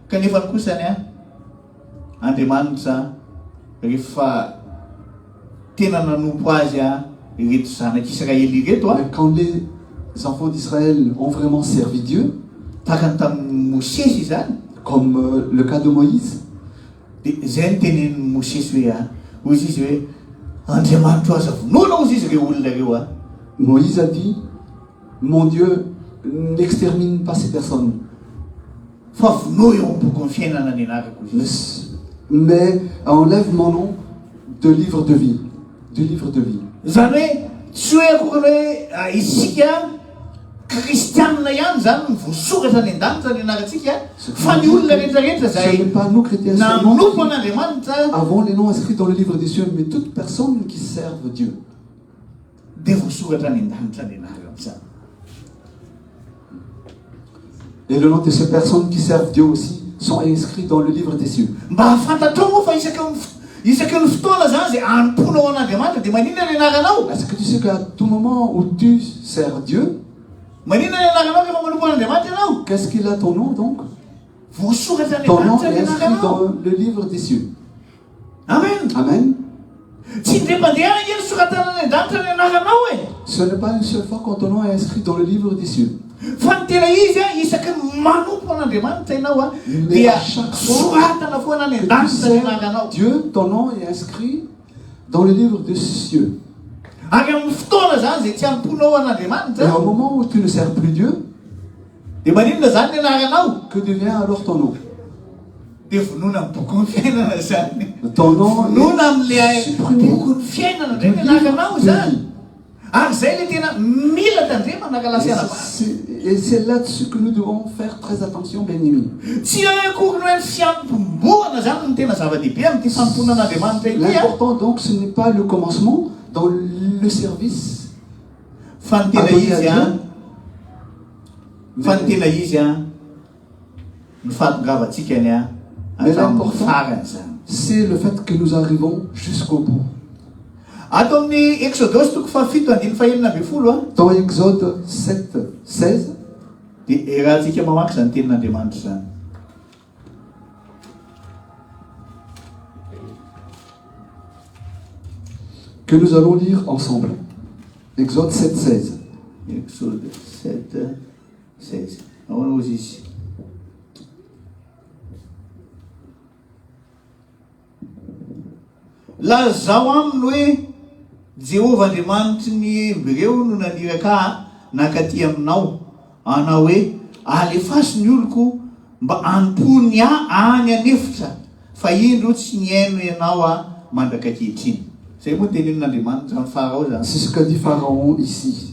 kanefa ny kosany Andriamanitra rehefa tena nanompo azy ireto zanak'Israely ireto Mais quand les enfants d'Israël ont vraiment servi Dieu, tahaka ny tamin'ny Mosesy zany comme le cas de Moïse, dia zay ny tenenin'ny Mosesy hoe ozy izy hoe Andriamanitra aza vonoina ozy izy ireo olona ireo Moïse a dit, mon Dieu, n'extermine pas ces personnes, fa vono eo amin'ny boky ny fiainana ny anarako izy mais enlève mon nom du livre de vie. zany hoe tsy hoe akory hoe isika kristianina ihany zany ny voasoratra ny an-danitra ny anarantsika fa ny olona rehetrarehetra Ce n'est zay pas nous chrétiens seulement nanompo qui an'Andriamanitra avons les noms inscrits dans le livre des cieux, mais toute personne qui serve Dieu. dia voasoratra any an-danitra ny anarana amin'izany. Et le nom de ces personnes qui servent Dieu aussi sont inscrits dans le livre des cieux. Mba hafantatrao moa fa isaky ny fotoana zany zay anomponao an'Andriamanitra dia maninona ny anaranao? Est-ce que tu sais qu'à tout moment où tu sers Dieu, Maninona ny anaranao rehefa manompo an'Andriamanitra ianao? qu'est-ce qu'il a ton nom donc? Voasoratra any Ton nom an-danitra est ny inscrit anaranao. dans le livre des cieux. Amen. Amen. Tsy indre-pandeha iny soratana any an-danitra ny anaranao e. Ce n'est pas une seule fois quand ton nom est inscrit dans le livre des cieux. Fa ny tena izy a isaky ny manompo an'Andriamanitra ianao a dia soratana foana any Que tu an-danitra ny sers anaranao. Dieu, ton nom est inscrit dans le livre des cieux. Ary amin'ny fotoana zany zay tsy anomponao Et an'Andriamanitra au moment où tu ne sers plus Dieu, dia maninona zany ny anaranao? que devient alors ton nom? Dia vonoina amin'ny boky ny fiainana zany. Ton nom Vonoina est amin'ilay supprimé boky ny fiainana du ndray ny anaranao livre de zany. vie. Ary zay le tena mila tandremana Et kalasiana va. Et c'est là-dessus que nous devons faire très attention, bien-aimés. Tsy akory no hoe ny fiampomboana zany ny tena zava-dehibe amin'ity fanompoana an'Andriamanitra ity a. L'important donc, ce n'est pas le commencement dans le service. Fa ny tena izy a, fa ny tena izy a, ny fahatongavantsika ny a Mais hatramin'ny l'important, farany zany. c'est le fait que nous arrivons jusqu'au bout. Ato amin'ny Exodosy toko fahafito andiny fahaenina ambin'ny folo a Dans Exode 7, 16, dia rahantsika mamaky zany tenin'Andriamanitra zany. que nous allons lire ensemble. Exode 7, 16. Exode 7, 16. Ahoana ozy izy? Lazao aminy hoe Jehovah Andriamanitry ny embereo no naniraka nankaty aminao anao hoe alefaso ny oloko mba anompony any anefitra fa indro tsy niaino ianao a mandrakakehitriny. Zay moa tenenin'Andriamanitra amin'ny Pharaon zany. C'est ce que dit Pharaon ici.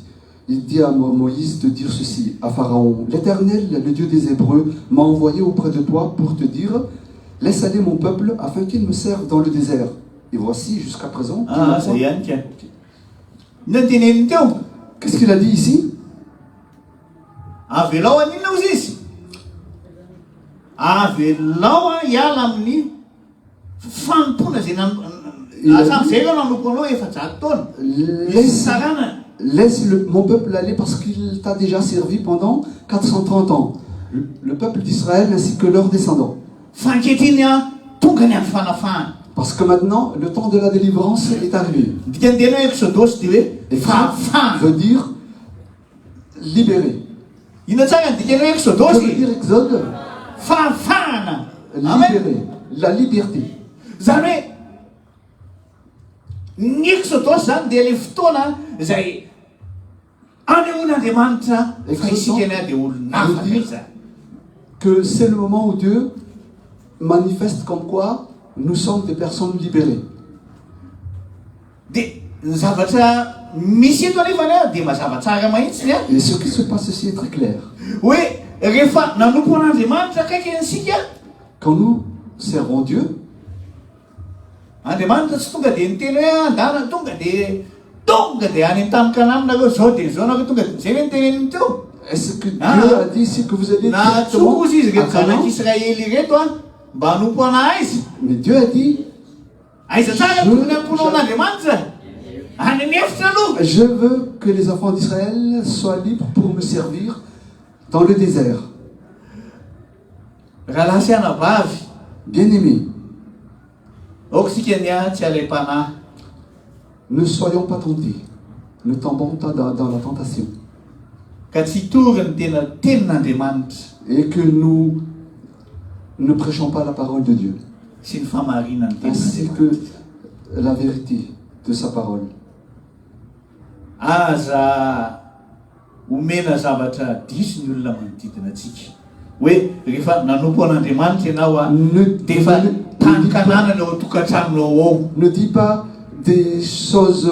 Il dit à Moïse de dire ceci à Pharaon. L'Éternel, le Dieu des Hébreux, m'a envoyé auprès de toi pour te dire, laisse aller mon peuple afin qu'il me serve dans le désert. Et voici, jusqu'à présent, tu m'as Zay pas- ihany ka. Inona ny teneniny teo? Qu'est-ce qu'il a dit ici? Avelao aninona ozy izy? Avelao hiala amin'ny fanompona zay hatramin'izay eo nanompo anao efa-jato taona. Laisse, Sarana. mon peuple aller parce qu'il t'a déjà servi pendant 430 ans. Le peuple d'Israël ainsi que leurs descendants. Fa ankehitriny a tonga ny amin'ny fanafahana. Parce que maintenant, le temps de la délivrance est arrivé. Dikany tena hoe Exodosy dia Et hoe fahafahana. veut dire libérer. Inona tsara ny dikany hoe Que veut Exodosy? dire Exode? Fahafahana. Amen. Libérer, la liberté. Zany hoe ny Exodosy zany dia le fotoana zay anehoan'Andriamanitra fa isika ny a dia olonafaka izany. Que c'est le moment où Dieu manifeste comme quoi nous sommes des personnes libérées. Dia ny zavatra misy eto anefany a dia mazava tsara mahitsy a Et ce qui se passe ici est très clair. hoe rehefa nanompo an'Andriamanitra akaiky ansika Quand nous servons Dieu, Andriamanitra tsy tonga dia niteny hoe andana tonga dia any an-tany Kanana nareo zao dia zao nareo tonga zay le niteneniny teo. est-ce que Dieu Ah. a dit ici que vous allez Na directement tsoko izy izy à reto Canaan? zanak'Israely reto a mba hanompo ana izy. Mais Dieu a dit, Aiza tsara tokony amponao an'Andriamanitra any anefitra aloha. je veux que les enfants d'Israël soient libres pour me servir dans le désert. Raha lasy anavavy Bien-aimés, aoko sika ny a tsy alay-panahy. ne soyons pas tentés. Ne tombons pas dans la tentation. Ka tsy hitory ny tena tenin'Andriamanitra Et que nous ne prêchons pas la parole de Dieu, sy ny famarinany ainsi tenin'Andriamanitra. que la vérité de sa parole. Aza omena zavatra diso ny olona manodidina antsika hoe rehefa nanompo an'Andriamanitra ianao a dia efa tany Kanana no ao tokantranonao ao. Ne dis pas des choses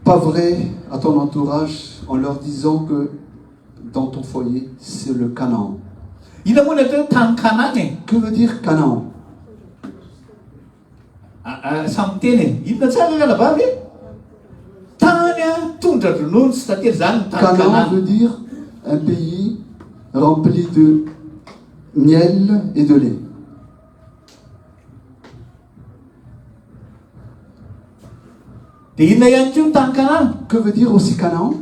pas vraies à ton entourage en leur disant que dans ton foyer, c'est le Canaan. Ina moa ny atao hoe tany Kanana e? Que veut dire Canaan? Samy teny e. Inona tsara raha vavy e? tongotra dronono sy tately zany ny tany Canaan Kanana. veut dire un pays rempli de miel et de lait. Dia inona ihany koa ny tany Kanana? Que veut dire aussi Canaan?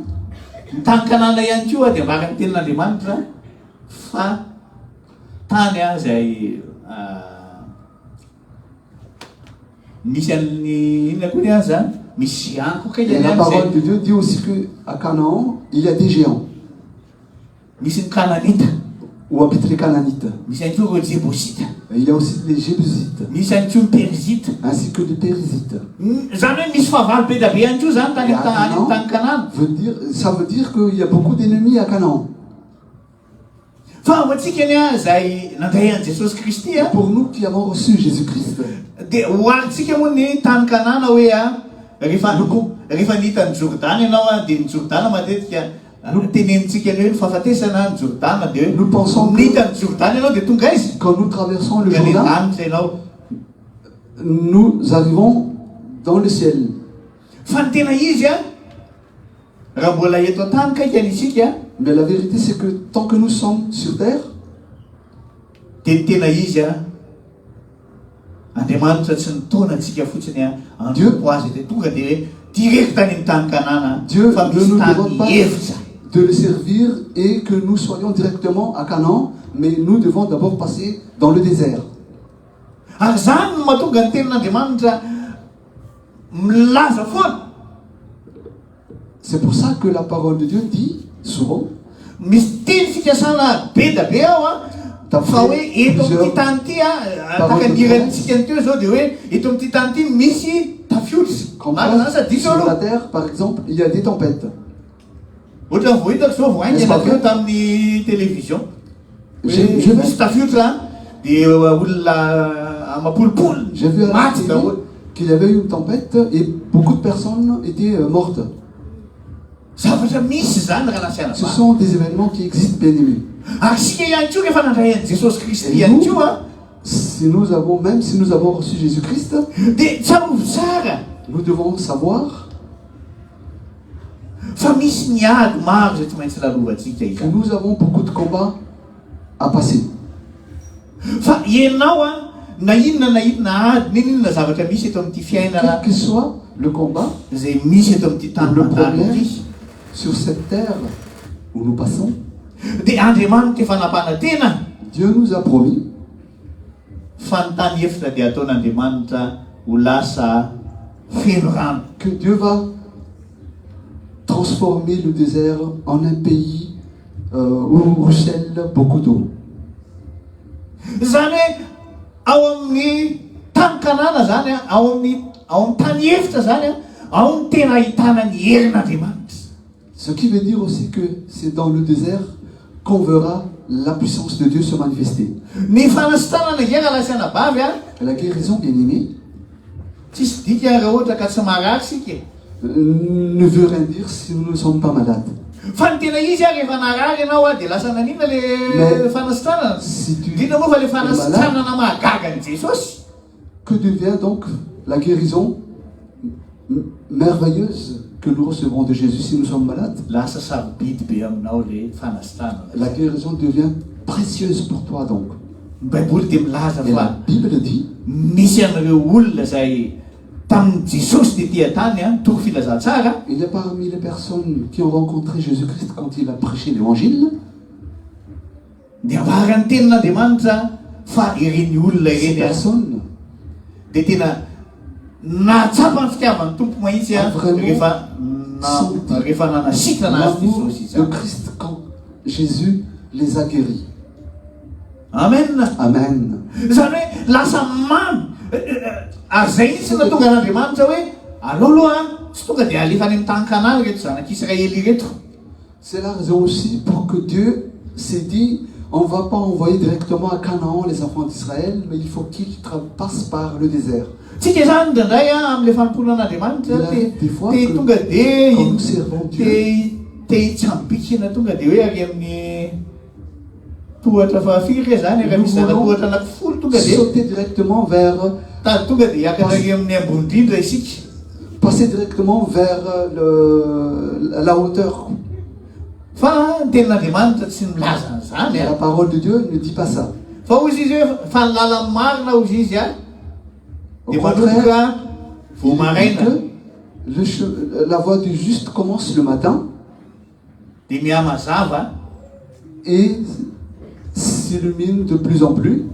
Ny tany Kanana ihany koa dia maka ny tenin'Andriamanitra fa tany izay misy an'ny inona koa ny azy zany misy ankoka Et ilany la any parole zay de Dieu dit aussi qu'à Canaan, il y a des géants misy ny Kananita, où habitent les Canaanites. misy ihany koa ireo Jebosita, Et il y a aussi les Jébusites, misy ihany koa ny Perizita. ainsi que les Périsites. Zany hoe misy fahavalo be da be ihany koa zany tany Et à amin'ny tany Kanana. ça veut dire qu'il y a beaucoup d'ennemis à Canaan. Fa ho antsika ny izay nandray an'i Jesosy Kristy Et pour nous qui avons reçu Jésus-Christ, dia hoantsika moa ny tany Kanana hoe rehefa nihita ny Jordana ianao dia ny Jordana matetika tenenintsika ny hoe ny fahafatesana ny Jordana dia Nous pensons hoe que- nihita ny Jordana ianao dia tonga izy quand nous traversons le dia ny Jourdain, lanitra ianao. nous arrivons dans le ciel. Fa ny tena izy raha mbola eto an-tany kaikany isika Mais la vérité, c'est que tant que nous sommes sur terre, dia ny tena izy Andriamanitra tsy nitaona antsika fotsiny andoko azy dia tonga dia hoe direct tany amin'ny tany Kanana Dieu fa ne misy nous demande pas tany hevitra. de le servir et que nous soyons directement à Canaan, mais nous devons d'abord passer dans le désert. Ary zany no mahatonga ny tenin'Andriamanitra milaza foana. C'est pour ça que la parole de Dieu dit souvent, Misy teny fikasana be da be ao fa hoe eto amin'ity tany ity tahaka nirantsika teo zao dia hoe eto amin'ity tany ity misy tafiotra. qu'en Maro zany sady diso sur la aloha. terre, par exemple, il y a des tempêtes. Ohatra ny voahitako zao voaingana teo tamin'ny télévision. Je Misy tafiotra dia olona amapolipolo J'ai vu à la maty télé daholo. qu'il y avait eu une tempête et beaucoup de personnes étaient mortes. Zavatra misy zany raha nasiana Ce vahy. sont des événements qui existent, bien aimés. Ary sika ihany koa rehefa nandray an'i Jesosy Kristy Et ihany nous, koa même si nous avons reçu Jésus-Christ, dia tsarovy tsara nous devons savoir fa misy ny ady maro zay tsy maintsy lalovantsika que izany. nous avons beaucoup de combats à passer. Fa ianao na inona ady ninona zavatra misy eto amin'ity fiainana Quel que soit le combat zay misy eto amin'ity tany Le mandalo problème. ity sur cette terre où nous passons, dia Andriamanitra efa napana tena Dieu nous a promis fa ny tany efitra dia ataon'Andriamanitra ho lasa feno rano. que Dieu va transformer le désert en un pays où ruisselle beaucoup d'eau. Zany hoe ao amin'ny tany Kanana zany ao amin'ny tany efitra zany ao ny tena ahitana ny herin'Andriamanitra. Ce qui veut dire aussi que c'est dans le désert qu'on verra la puissance de Dieu se manifester. Ny fanasitanana iana lasiana bavy La guérison, bien aimé, tsisy dika raha ohatra ka tsy marary sika. ne veut rien dire si nous ne sommes pas malades. Fa ny tena izy rehefa narary ianao dia lasa nanina le Mais fanasitranana. si tu Dina moa fa le es malade, fanasitranana mahagaga ny Jesosy. que devient donc la guérison merveilleuse que nous recevons de Jésus si nous sommes malades? Lasa sarobidy be aminao le fanasitranana. La guérison devient précieuse pour toi donc. Ny Baiboly dia milaza Et la fa Bible dit misy an'ireo olona zay tamin'ny Jesosy tetỳ tany toko filazantsara il y a parmi les personnes qui ont rencontré Jésus-Christ quand il a prêché l'évangile, dia avara ny tenin'Andriamanitra fa ireny olona ces ireny personnes dia tena nahatsapa ny fitiavan'ny tompo mahitsy Vraiment rehefa nanasitrana azy l'amour Jesosy de izany. Christ quand Jésus les a guéris. Amen. Amen. Zany hoe lasa mamy ary zay tsy natonga an'Andriamanitra hoe aloha tsy tonga dia alefa any amin'ny tany Kanana reto zanak'Israely reto. C'est la raison aussi pour que Dieu s'est dit, on ne va pas envoyer directement à Canaan les enfants d'Israël, mais il faut qu'ils passent par le désert. Tsika zany ndraindray amin'ilay fanompoana an'Andriamanitra te tonga dia Quand nous servons Dieu, te hitsambikina tonga dia hoe ary amin'ny tohatra fahafiry zany raha misy zanatohatra anankifolo tonga dia sauter directement vers tonga dia hiakatra ary amin'ny ambony indrindra isika. passer directement vers la hauteur. Fa ny tenin'Andriamanitra tsy milaza an'izany La parole de Dieu ne dit pas ça. fa ozy izy hoe fa ny lalan'ny marina ozy izy a Au dia contraire, manomboka il vao dit maraina que la voie du juste commence le matin dia mihamazava et s'illumine de plus en plus.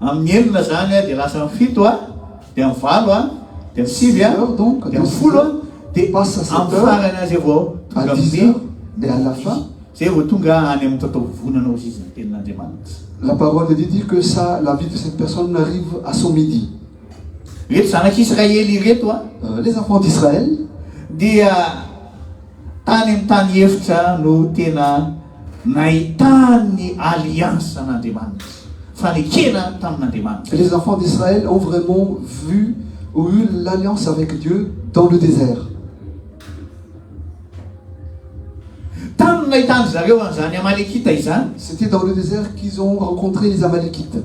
amin'ny enina zany a dia lasa amin'ny fito a dia amin'ny valo a dia amin'ny sivy a Heures donc, dia amin'ny folo a dia passe à 7 amin'ny heures, farany azy vao à tonga 10 amin'ny heures et à la fin, zay vao tonga any amin'ny tontolo ozy izy ny tenin'Andriamanitra. la parole de Dieu dit que ça, la vie de cette personne arrive à son midi. Reto zanak'Israely ireto a Les enfants d'Israël, dia tany amin'ny tany efitra no tena nahitany alliance an'Andriamanitra, fanekena tamin'Andriamanitra. les enfants d'Israël ont vraiment vu ou eu l'alliance avec Dieu dans le désert. Tany nahitany zareo an'izany Amalekita izany C'était dans le désert qu'ils ont rencontré les Amalekites.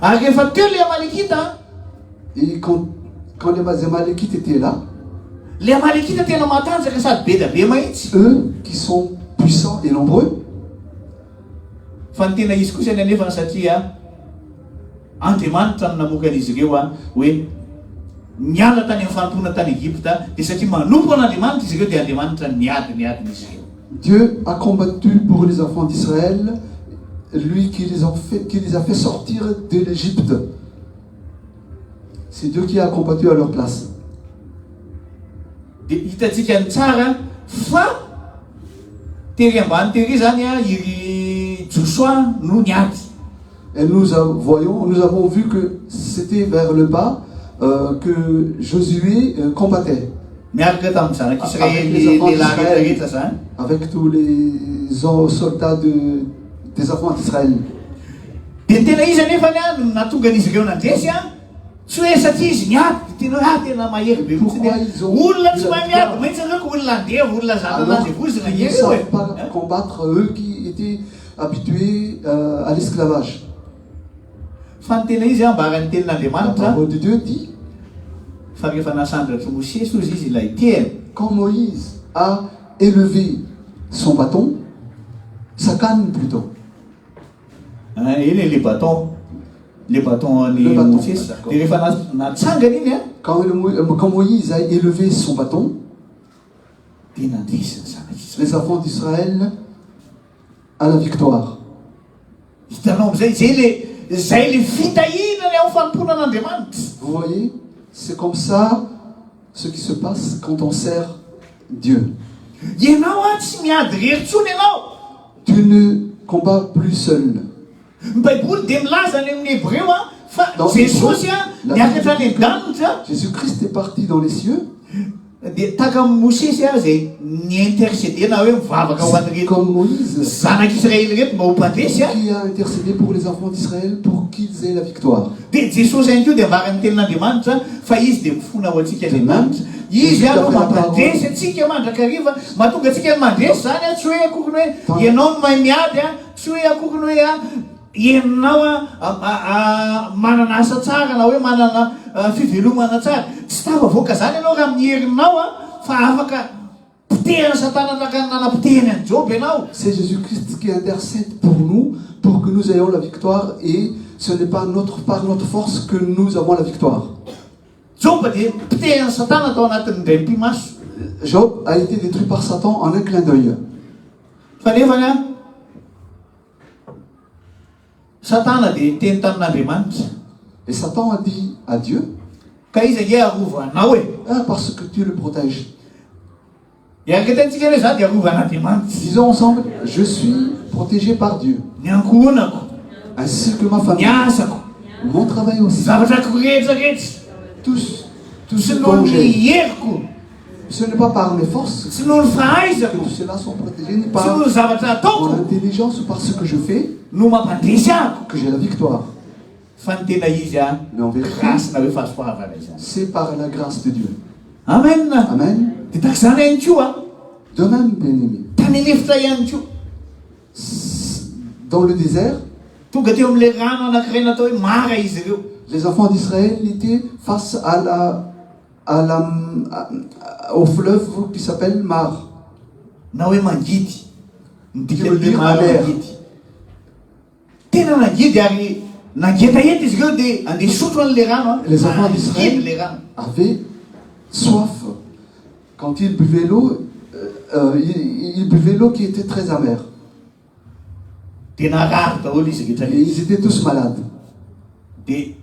ary rehefa teo le Amalekita Et quand les Amalekites étaient là, le Amalekita tena matanjaka sady be da be mahitsy eux qui sont puissants et nombreux, fa ny tena izy kosa ny anefana satria Andriamanitra no namoaka an'izy ireo a hoe miala tany amin'ny fanontona tany Egypta dia satria manompo an'Andriamanitra izy ireo dia Andriamanitra niadin'izy ireo. Dieu a combattu pour les enfants d'Israël, lui qui les a fait sortir de l'Égypte. C'est Dieu qui a combattu à leur place. Dia hitantsika ny tsara fa tery ambany tery zany a iry Joshua no niady. Et nous avons vu que c'était vers le bas que Josué combattait Miaraka tamin'ny zanak'Israely Avec les enfants lehilahy d'Israël. rehetra zany avec tous les soldats des enfants d'Israël. dia tena izy anefany a no natonga an'izy ireo nandresy a tsy hoe satria izy niady dia tena hoe tena mahery be mihitsy Pourquoi ils ont olona tsy eu la mahay miady victoire? mahitsy anreko olona andeva olona zana Alors anazy vozina qu'ils ne hery hoe savent pas combattre, eux qui étaient habitués à l'esclavage. fa ny tena izy a mbarany La tenin'Andriamanitra parole de Dieu dit, fa rehefa nasandratry Mosesy ozy izy ilay teny quand Moïse a élevé son bâton, sa canne plutôt, eny le bâton Le any bâton, Mosesy d'accord. dia rehefa natsangany iny a quand Moïse a élevé son bâton, dia nandresiny zanak'Israely. les enfants d'Israël à la victoire. Hitanao amizay zay le fitahinany ao fanompona an'Andriamanitra. Vous voyez, c'est comme ça ce qui se passe quand on sert Dieu. Ianao a tsy miady rery tsony ianao. Tu ne combats plus seul. Ny baiboly dia milaza any amin'ny Hébreu a fa Dans Jesosy a la niakatra any an-danitra Jésus-Christ est parti dans les cieux. dia tahaka amin'ny Mosesy a zay niintercéder na hoe mivavaka ho C'est an'ireto comme Moïse zanak'Israely reto mba ho mpandresy a qui a intercédé pour les enfants d'Israël pour qu'ils aient la victoire. dia Jesosy ihany koa dia mbarany tenin'Andriamanitra fa izy dia mifona ho antsika Andriamanitra izy a no mampandresy atsika mandrakariva mahatonga atsika mandresy zany a tsy hoe akory ny hoe ianao no mahay miady a tsy hoe akory ny hoe a ianao a manana asa tsara na hoe manana fivelomana tsara tsy tavavoaka zany ianao raha amin'ny herinao a fa afaka pitehana satana naka nanapitehany any Joby ianao. C'est Jésus-Christ qui intercède pour nous, pour que nous ayons la victoire, et ce n'est pas par notre force que nous avons la victoire. Job dia pitehany satana tao anatin'ny indray mpimaso Job a été détruit par Satan en un clin d'œil. fa nefany a satana dia teny tamin'Andriamanitra Et Satan a dit à Dieu, ka izy ange arova anao e parce que tu le protèges. iaraka tentsika re za dia arova an'Andriamanitra Disons ensemble, je suis protégé par Dieu, ny ankohonako ainsi que ma ny famille, asako mon travail aussi, zavatrako rehetrarehetra tous tsy ce noho dont ny j'ai. heriko Ce n'est pas par mes forces tsy noho ny fahaizako que ceux-là sont protégés, ni tsy par noho ny zavatra mon ataoko intelligence ou par ce que je fais, no mampandresy ako que j'ai la victoire. fa ny tena izy a Mais en vérité, grâce na hoe fahasoavana izany. c'est par la grâce de Dieu. Amen. Amen. Dia tahaka izany ihany koa De même, bien-aimés, tany lefitra ihany koa dans le désert, tonga teo amin'ilay rano anankiray natao hoe mara izy ireo. Les enfants d'Israël étaient face au fleuve qui s'appelle Mar. Na hoe mangidy midika Qui veut amin'ilay dire mara amer. mangidy. Tena nangidy ary nangetaeta izy ireo dia andeha sotro an'ilay rano a. Les enfants Mangidy d'Israël ilay rano. avaient soif. Quand ils buvaient l'eau, ils buvaient l'eau qui était très amère. Tena rary daholo izy rehetra Et ils étaient tous malades. dia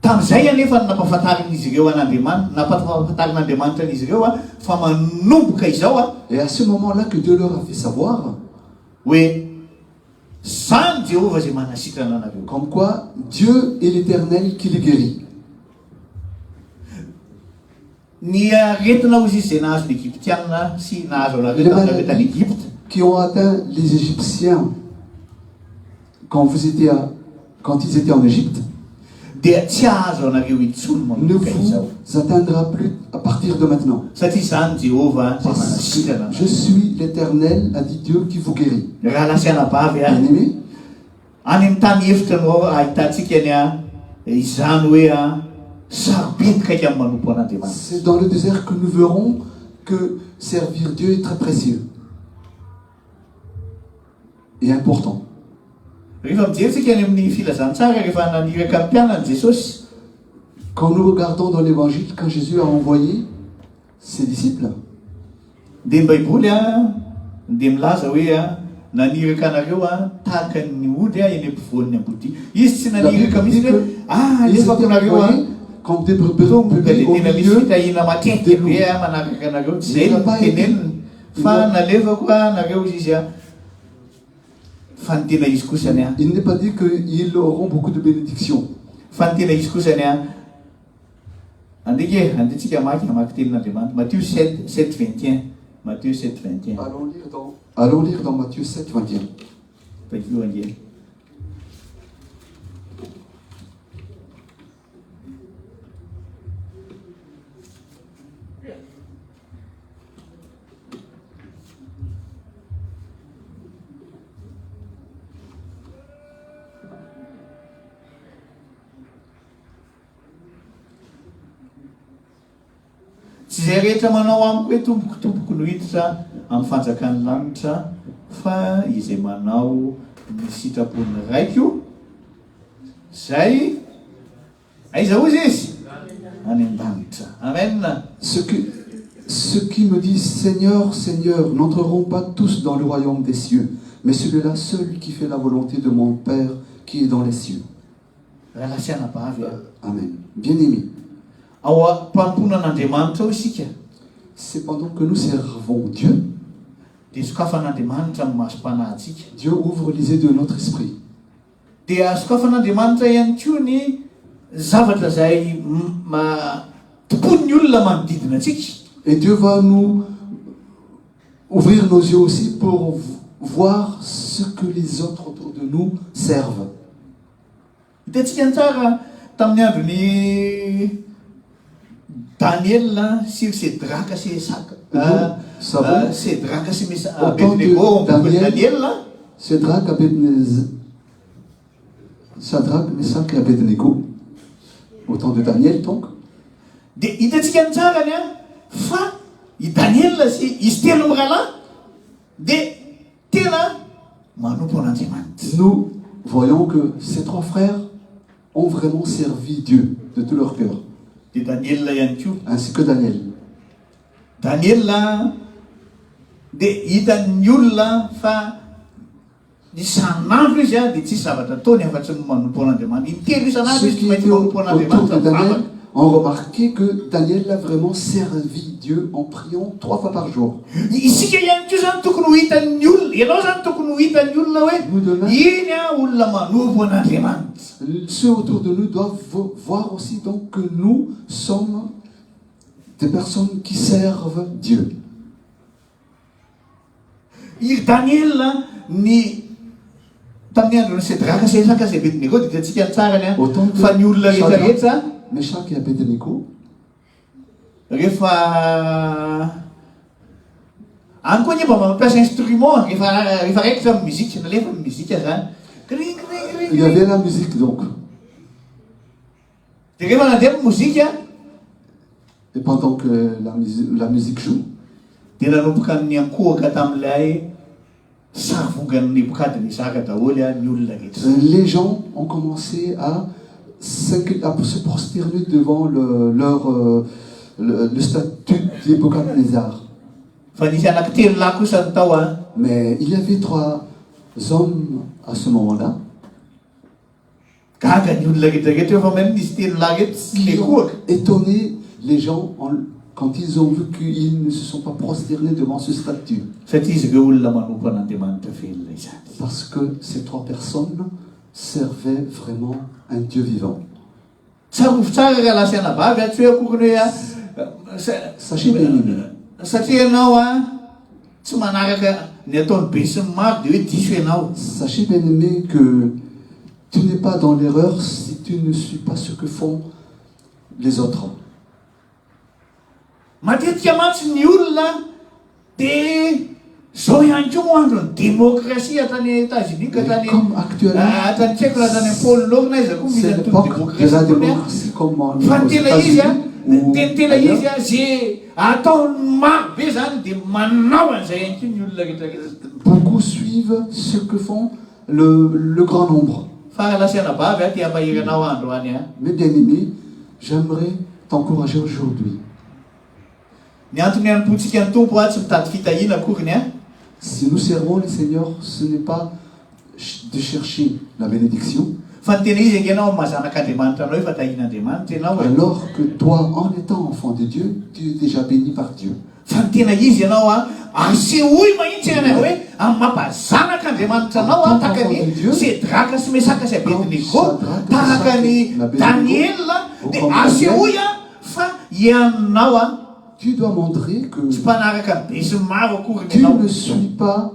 tamin'izay anefa nampahafantarin'izy ireo an'Andriamanitra, nampahafantarin'Andriamanitra an'izy ireo a fa manomboka izao a Et à ce moment-là que Dieu leur a fait savoir, hoe zany Jéhovah zay manasitrana anareo. comme quoi Dieu est l'Éternel qui les guérit. Ny aretina ozy izy zay nahazo ny Egyptianina sy nahazo anareo Les taminareo tany maladies Egypte qui ont atteint les Égyptiens quand ils étaient en Égypte dia tsy ahazo anareo intsony ne manomboka izao vous atteindra plus à partir de maintenant. satria zany Jéhovah zay Parce manasitrana que je suis l'Éternel, a dit Dieu, qui vous guérit. raha lasiana bavy a Bien-aimés, any amin'ny tany hevitra no ahitantsika ny a izany hoe a sarobidy kaiky amin'ny manompo an'Andriamanitra. c'est dans le désert que nous verrons que servir Dieu est très précieux et important. Rehefa mijery any amin'ny filazantsara rehefa naniraka amin'ny mpianany Jesosy Quand nous regardons dans l'évangile, quand Jésus a envoyé ses disciples, dia ny baiboly a dia milaza hoe a naniraka anareo a tahaka ny ody a eny ampovoan'ny ambody. Izy tsy la Bible naniraka dit mihitsy hoe qu'ils étaient alefako anareo a envoyés comme des brebis tonga dia au tena misy milieu fitahina matetika be a manaraka anareo tsy zay no teneniny fa nalefako a anareo izy a fa ny tena izy kosany a Il n'est pas dit qu'ils auront beaucoup de bénédictions. fa ny tena izy kosany a andika andetsika amaky tenin'Andriamanitra Matthieu 7:21 Matthieu 7:21 Allons lire dans Matthieu 7, 21. takio angely. Tsy zay rehetra manao amiko hoe tombokotomboko no hiditra amin'ny fanjakan'ny lanitra fa izay manao ny sitrapony raiko zay aiza ozy izy any an-danitra. Amen. Ceux qui me disent Seigneur, Seigneur, n'entreront pas tous dans le royaume des cieux, mais celui-là seul qui fait la volonté de mon Père qui est dans les cieux. Raha lasiana bavy a Amen. Bien-aimés, ao mpamponan'Andriamanitra ao isika c'est pendant que nous servons Dieu, dia sokafan'Andriamanitra amin'ny masom-panahintsika Dieu ouvre les yeux de notre esprit. dia sokafan'Andriamanitra ihany koa ny zavatra zay topon'ny olona manodidina antsika. Et Dieu va nous ouvrir nos yeux aussi pour voir ce que les autres autour de nous servent. Hitantsika ny tsara tamin'ny andron'ny Daniel sy Sedraka sy Sedraka sy Abednego Daniel Shadrach, Meshach et Abednego, au temps de Daniel donc. dia hitantsika ny tsarany a fa i Daniel sy izy telo mirahalahy dia tena manompo an'Andriamanitra. Nous voyons que ces trois frères ont vraiment servi Dieu de tout leur cœur, Dia Daniel ihany koa. ainsi que Daniel. Daniel dia hitan'ny olona fa ny isan'andro izy a dia tsisy zavatra ataony afa-tsy ny manompo an'Andriamanitra. Intelo isan'andro Ceux izy qui tsy maintsy étaient manompo autour de an'Andriamanitra Daniel ont remarqué que Daniel a vraiment servi Dieu en priant 3 fois par jour. Isika ihany koa zany tokony ho hitan'ny olona, ianao zany tokony ho hitan'ny olona Nous hoe demain, iny a olona manompo an'Andriamanitra. ceux autour de nous doivent voir aussi donc que nous sommes des personnes qui servent Dieu. I Daniel ny tamin'ny andron'ny Sedraka sy Mesaka sy Abednego dia hitantsika ny tsarany a Autant de fa ny olona rehetrarehetra Meshach et Abednego, rehefa any koa ny mba mampiasa instrument rehefa raikitra amin'ny muzika nalefa amin'ny muzika zany Ring, ring, Il y ring. avait la musique donc. Dia rehefa nandeha mozika Et pendant que la musique joue, dia nanomboka ny ankohaka tamin'ilay sarivongan'ny Nebokadiny zaka daholo ny olona rehetra. les gens ont commencé à se prosterner devant le statut de Nebuchadnezzar. Fa nisy anankitelo lahy kosa ny tao a. Mais il y avait 3 hommes à ce moment-là Gaga ny olona rehetrarehetra fa maina nisy telo lahy reto tsy le qui ont kohaka. étonné les gens quand ils ont vu qu'ils ne se sont pas prosternés devant ce statut. Satria izy ireo olona manompo an'Andriamanitra velona izany. Parce que ces 3 personnes servaient vraiment un Dieu vivant. Tsarovy tsara raha lasana vavy a tsy hoe akoriny hoe Sachez bien aimé, satria ianao a tsy manaraka ny ataony be sy ny maro dia hoe diso ianao. sachez bien aimé que tu n'es pas dans l'erreur si tu ne suis pas ce que font les autres. Matetika mantsy ny olona dia zao ihany koa moa androny démocratie tany États-Unis ka tany Comme actuellement, tany tsy haiko raha tany Pôle Nord na izy koa misy c'est antony l'époque de la démocratie tony a. démocratie comme aux Fa ny tena izy a États-Unis teny ou tena izy ailleurs. a zay ataony maro be zany dia manao an'izay ihany koa ny olona rehetrarehetra. Beaucoup suivent ce que font le grand nombre. Fa lasana vavy a tia mahiranao androany a. Mais bien aimé, j'aimerais t'encourager aujourd'hui. Ny antony hanompontsika ny tompo a tsy mitady fitahiana akoriny a. Si nous servons le Seigneur, ce n'est pas de chercher la bénédiction, Fa ny tena izy angenao mahazanak'Andriamanitra anao efa tahian'Andriamanitra ianao e. alors que toi, en étant enfant de Dieu, tu es déjà béni par Dieu. Fa ny tena izy ianao a asehoy mahitsy ianao hoe amin'ny mampazanak'Andriamanitra anao a tahaka ny Sedraka sy Mesaka sy Abednego tahaka ny Daniel dia asehoy a fa ianao a Tu dois montrer que tsy mpanaraka ny be sy ny maro akoriny tu ianao. ne suis pas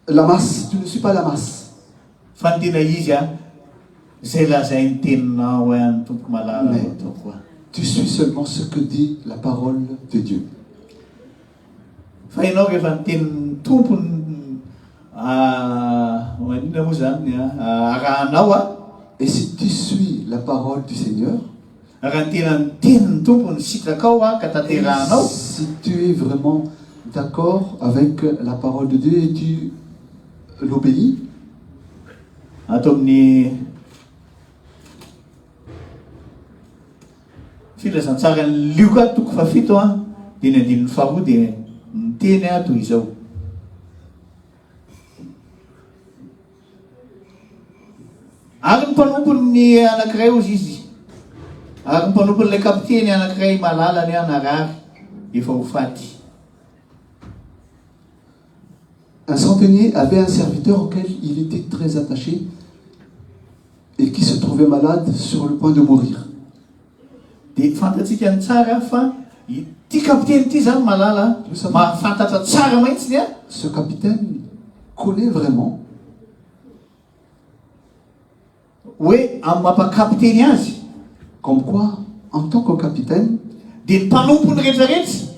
la masse, tu ne suis pas la masse. Fa ny tena izy a zay lazainy teninao hoe any tompoko malala Mais toko a. tu suis seulement ce que dit la parole de Dieu. Fa ianao rehefa nitenin'ny tompony manina moa zany arahanao a. Et si tu suis la parole du Seigneur, Raha ny tena ny tenin'ny tompony sitrakao a ka tanterahanao. si tu es vraiment d'accord avec la parole de Dieu et tu l'obéis, Ato amin'ny filazantsara ny lioka toko fafito a dia ny andininy faharoa dia miteny a toy izao. Ary ny mpanompony anankiray ozy izy, ary ny mpanompon'ilay kapiteny anankiray malalany a narary efa ho faty. un centenier avait un serviteur auquel il était très attaché et qui se trouvait malade sur le point de mourir. Dia fantatsika ny tsara fa ity kapiteny ity zany malala mahafantatra tsara mahitsiny a. Ce capitaine connaît vraiment Hoe amin'ny mampakapiteny azy comme quoi, en tant que capitaine, dia ny mpanompony rehetrarehetra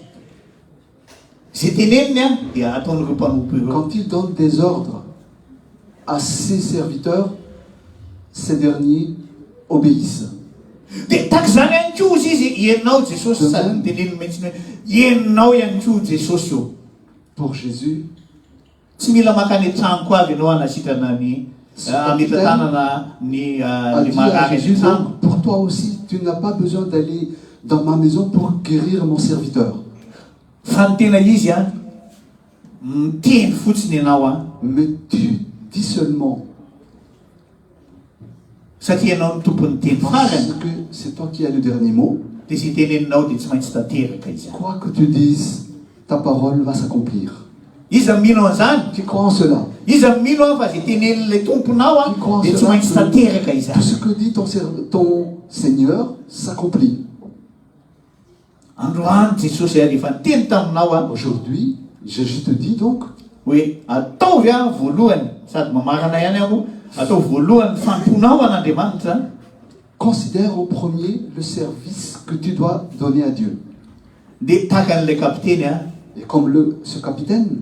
zay teneniny a dia ataon'ireo mpanompo ireo. quand il donne des ordres à ses serviteurs, ces derniers obéissent. Dia tahaka zany ihany koa izy izy ianao Jesosy sady niteneniny mihitsiny hoe ianao ihany koa Jesosy io. Pour Jésus, Tsy mila makany an-tranoko avy ianao hanasitrana ny ametratanana ny a dit à marary Jésus, ny trano. donc, pour toi aussi, tu n'as pas besoin d'aller dans ma maison pour guérir mon serviteur. Fa ny tena izy a miteny fotsiny ianao a Mais tu dis seulement satria ianao ny tompony teny parce farany que c'est toi qui as le dernier mot. dia zay teneninao dia tsy maintsy tanteraka izy. Quoi que tu dises, ta parole va s'accomplir. Iza mino an'izany, Tu crois en cela? iza mino a fa zay tenenin'ilay tomponao a Tu crois en dia tsy cela maintsy tanteraka que izany. tout ce que dit ton Seigneur s'accomplit. Androany Jesosy rehefa niteny taminao a Aujourd'hui, je te dis donc, hoe ataovy a voalohany sady mamarana ihany aho atao voalohany famponao an'Andriamanitra considère au premier le service que tu dois donner à Dieu. dia tahaka an'ilay kapiteny a Et comme ce capitaine,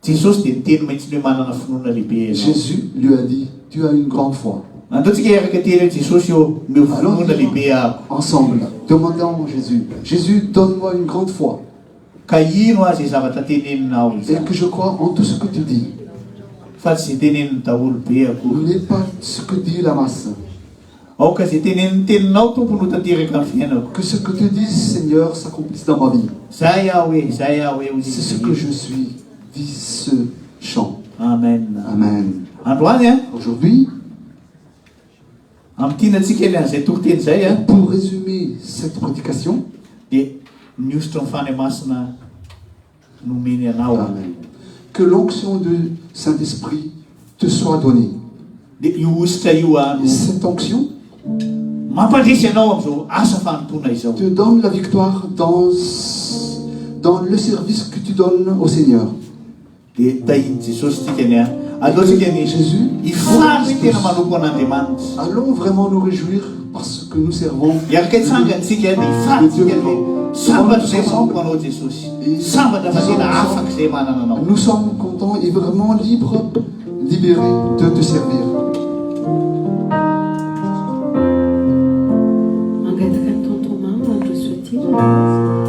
Jesosy dia niteny maintsy hoe manana finoana lehibe ianao. Jésus lui a dit, tu as une grande foi. Andaontsika eraka teny hoe Jesosy eo meo finoana lehibe ahako. Ensemble, demandons Jésus. Jésus, donne-moi une grande foi. Ka ino azy zavatra teneninao Et izany? que je crois en tout ce que tu dis. Fa tsy izay tenenin'ny daholo be akory. N'est pas ce que dit la masse. Aoka izay tenenin'ny teninao tompony ho tanteraka amin'ny fiainako. Que ce que tu dis, Seigneur, s'accomplisse dans ma vie. Zay aho hoe ho C'est ce que je suis. Dis ce chant. Amen. Amen. Androany a Aujourd'hui, amin'ny tianantsika ely an'izay tokoteny zay a pour résumer cette prédication, dia miositra amin'ny fany masina nomeny anao. Amen. Que l'onction du Saint-Esprit te soit donnée. Dia io ositra io a no Cette onction mampandresy anao amin'izao asa fanontona izao. te donne la victoire dans le service que tu donnes au Seigneur. Dia tahiny Jesosy tika ny a alohantsika ny Jésus, hifaly tena manompo an'Andriamanitra. allons vraiment nous réjouir parce que nous servons Iaraka hitsangantsika dia hifalytsika hoe sambatra izay manompo anao Jesosy. Sambatra fa tena afaka izay manana anao. Nous sommes contents et vraiment libérés de te servir. Mangataka ny tontomama andro soatira.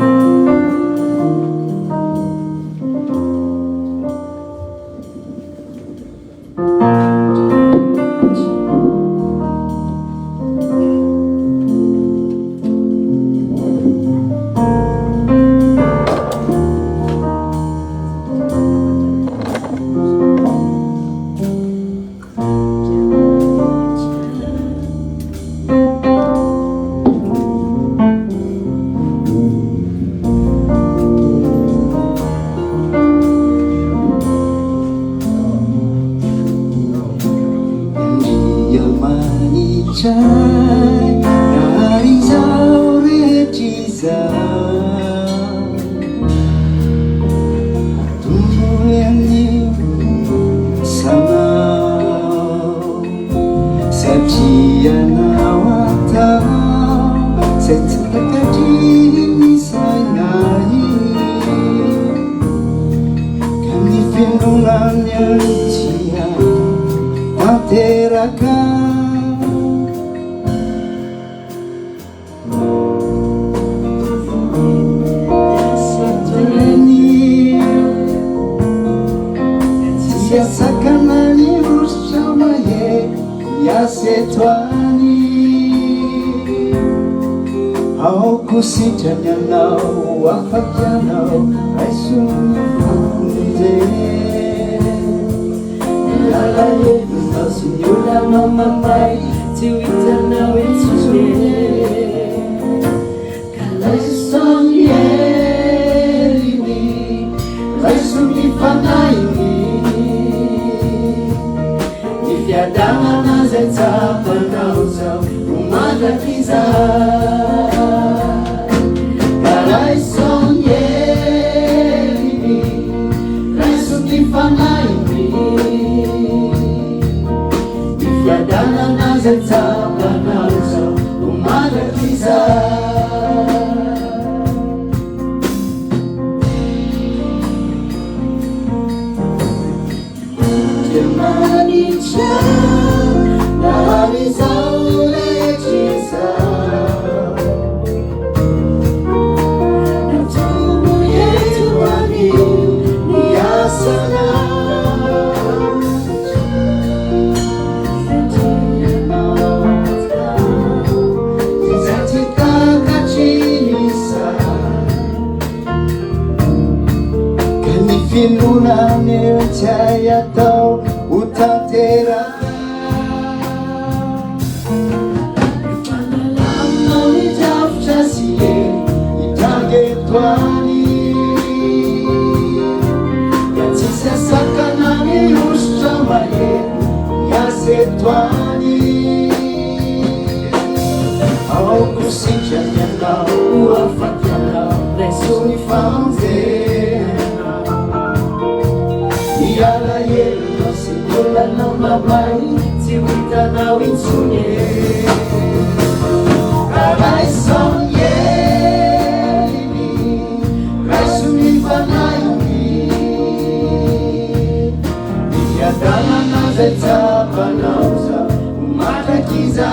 zetsapanauza umatrakiza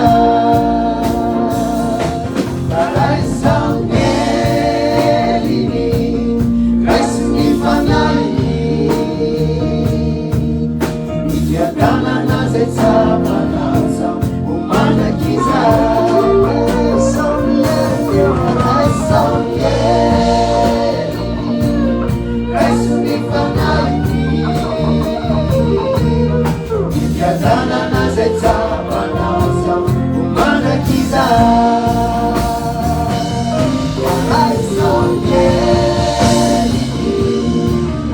karaisaungelini raisiny fanainy mifiatanana zetsapanauza umatrakiza Tanana zetsapanauza umatrakiza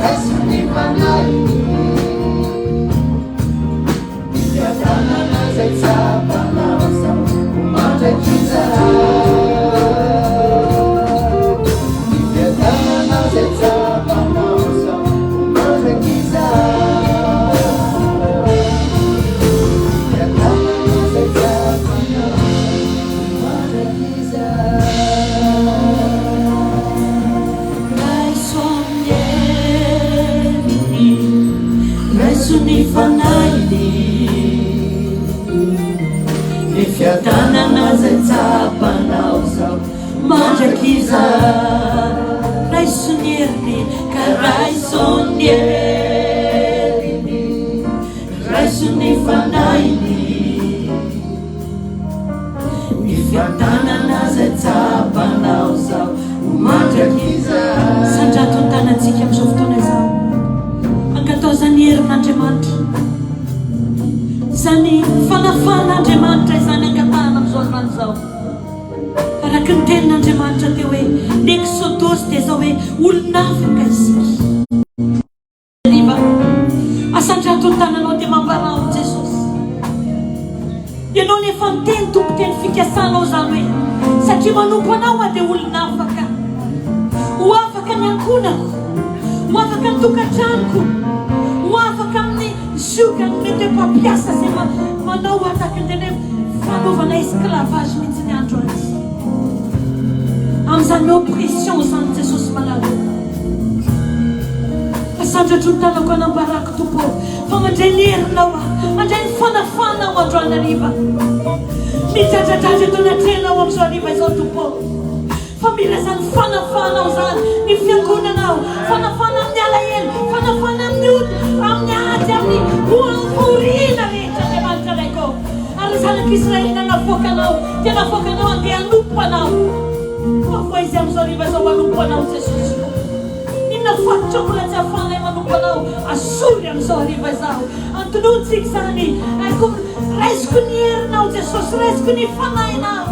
raisony fanainy mifiatanana zetsapanauza umatrakiza mifiatanana zetsapanauza umatrakiza Raisony fanainy mifiatanana zetsapanauza mandrakiza raisony heriny ka raisony heriny raisony fanainy mifiatanana zetsapanauza mandrakiza sandrato an-tanantsika amin'izao fotoana izao ankatao zany herin'Andriamanitra zany fanafan'Andriamanitra izany ankatahana amin'izao androany izao araka ny tenin'Andriamanitra teo hoe l'exodosy dia zao hoe olon'afaka isika riva asandrato ny tananao dia mambarao Jesosy ianao nefa miteny tompoteny fikasanao zany hoe satria manompo anao a dia olon'afaka ho afaka ny ankonako ho afaka ny tokantranoko ho afaka amin'ny zokany mety mpampiasa zay manao ataka ny teny fanaovana esclavage mihitsy ny andro azy amin'izany oppression zany Jesosy malala asandratra ny tanako anambarako tompo fa mandray ny herinao mandray ny fanafanao androany hariva midradradratra eto anatrenao amin'izao hariva izao tompo fa mila zany fanafanao zany ny fiangonanao fanafana amin'ny alahelo fanafana amin'ny ody amin'ny ady amin'ny hoamporina rehetra Andriamanitra raiko ary zanak'Israely nanafoakanao dia nafoakanao andeha hanompo anao fa izy amin'izao riva izao hanompo anao Jesosy inona fatotra mbola tsy hafanay manompo anao asory amin'izao riva izao antonontsika zany raisiko ny herinao Jesosy raisiko ny fanahinao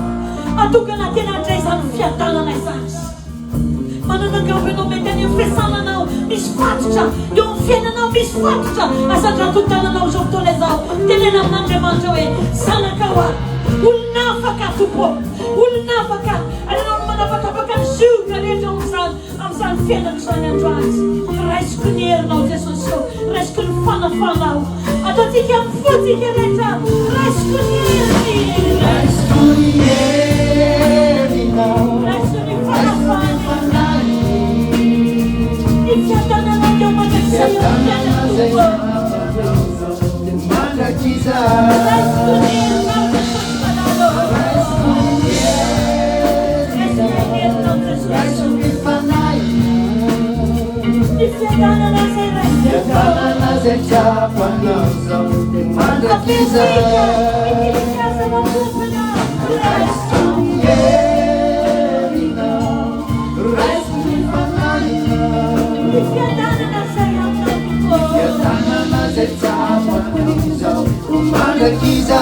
atokana tena andray izany fiadanana izany mananangamba ianao mety any amin'ny fiasananao misy fatotra eo amin'ny fiainanao misy fatotra asandrato ny tananao izao fotoana izao tenena amin'Andriamanitra hoe zanakao a olon'afaka tompo olon'afaka anao no manapakapaka ny zioka rehetra amin'izany fiainana izany andro azy raisiko ny herinao Jesosy eo raisiko ny fanafanao ataontsika amin'ny fotsika rehetra raisiko ny heriny raisiko ny herinao raisiko ny fanafanao ny fiadananao teo mandrakiza eo mandrakiza raisiko ny herinao Tanana zetsapanauza umatrakiza raisony herinao raisiny fanainy mifiatanana zetsapanauza umatrakiza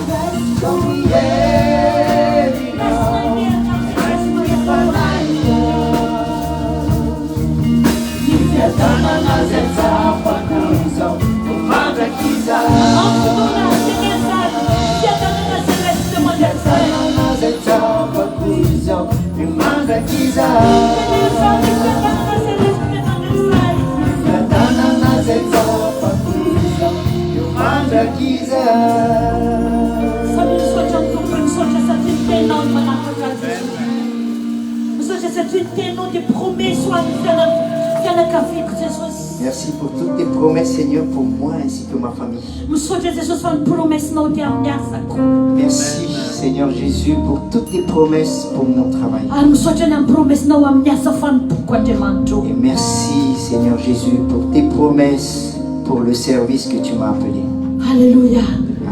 raisony herinao raisiny fanainy mifiatanana zetsapanauza umatrakiza mifiatanana zetsapanauza umatrakiza mifiatanana zetsapanauza umatrakiza Sabi misotra amin'ny tompony misotra satria ny tenao ny manapaka azy misotra satria ny tenao dia promesy ho an'ny fianakaviako Jesosy. Merci pour toutes tes promesses, Seigneur, pour moi ainsi que ma famille. Misaotra Jesosy fa ny promesinao ty amin'ny asako. Merci, Seigneur Jésus, pour toutes tes promesses pour mon travail. Ary misaotra ny amin'ny promesinao amin'ny asa fanompoko Andriamanitra. Et merci, Seigneur Jésus, pour tes promesses pour le service que tu m'as appelé. Alléluia.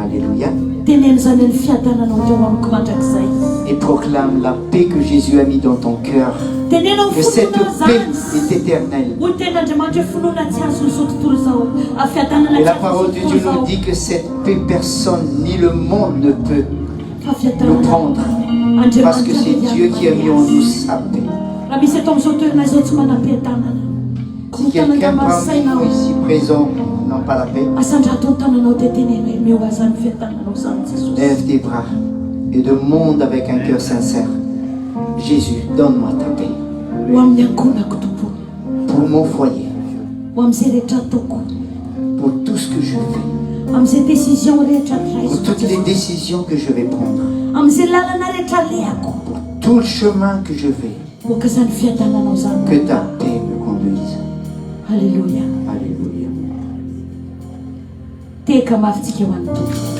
Alléluia. Teneno zany ny fiadananao teo amiko mandrakizay. Et proclame la paix que Jésus a mis dans ton cœur. Teneno Que cette fotoana paix zany. est éternelle. Ho ten'Andriamanitra hoe finoana tsy azo izao tontolo zao. Fiadanana Et la tsy azo parole de izao Dieu tontolo nous zao. dit que cette paix, personne ni le monde ne peut Fa nous fiadanana prendre. Parce que c'est Dieu qui a mis en nous sa paix. raha misy eto amin'izao toerana izao tsy manam-piadanana. Si quelqu'un parmi nous ici présent n'a pas la paix, Asandrato ny tananao dia tenena hoe mioaza ny fiadananao zany Jesosy. lève tes bras et demande avec un cœur sincère, Jésus, donne-moi ta paix. Ho amin'ny ankonako tompo, Pour mon foyer, ho amin'izay rehetra ataoko, pour tout ce que je fais, amin'izay décision rehetra pour traiziko toutes les Jesosy. décisions que je vais prendre, Amin'izay lalana rehetra alehako, tout le chemin que je vais, moka zany fiadananao zany. que ta paix me conduise. Alléluia. Alléluia. Teka mafy tsika ho an'ny tompo.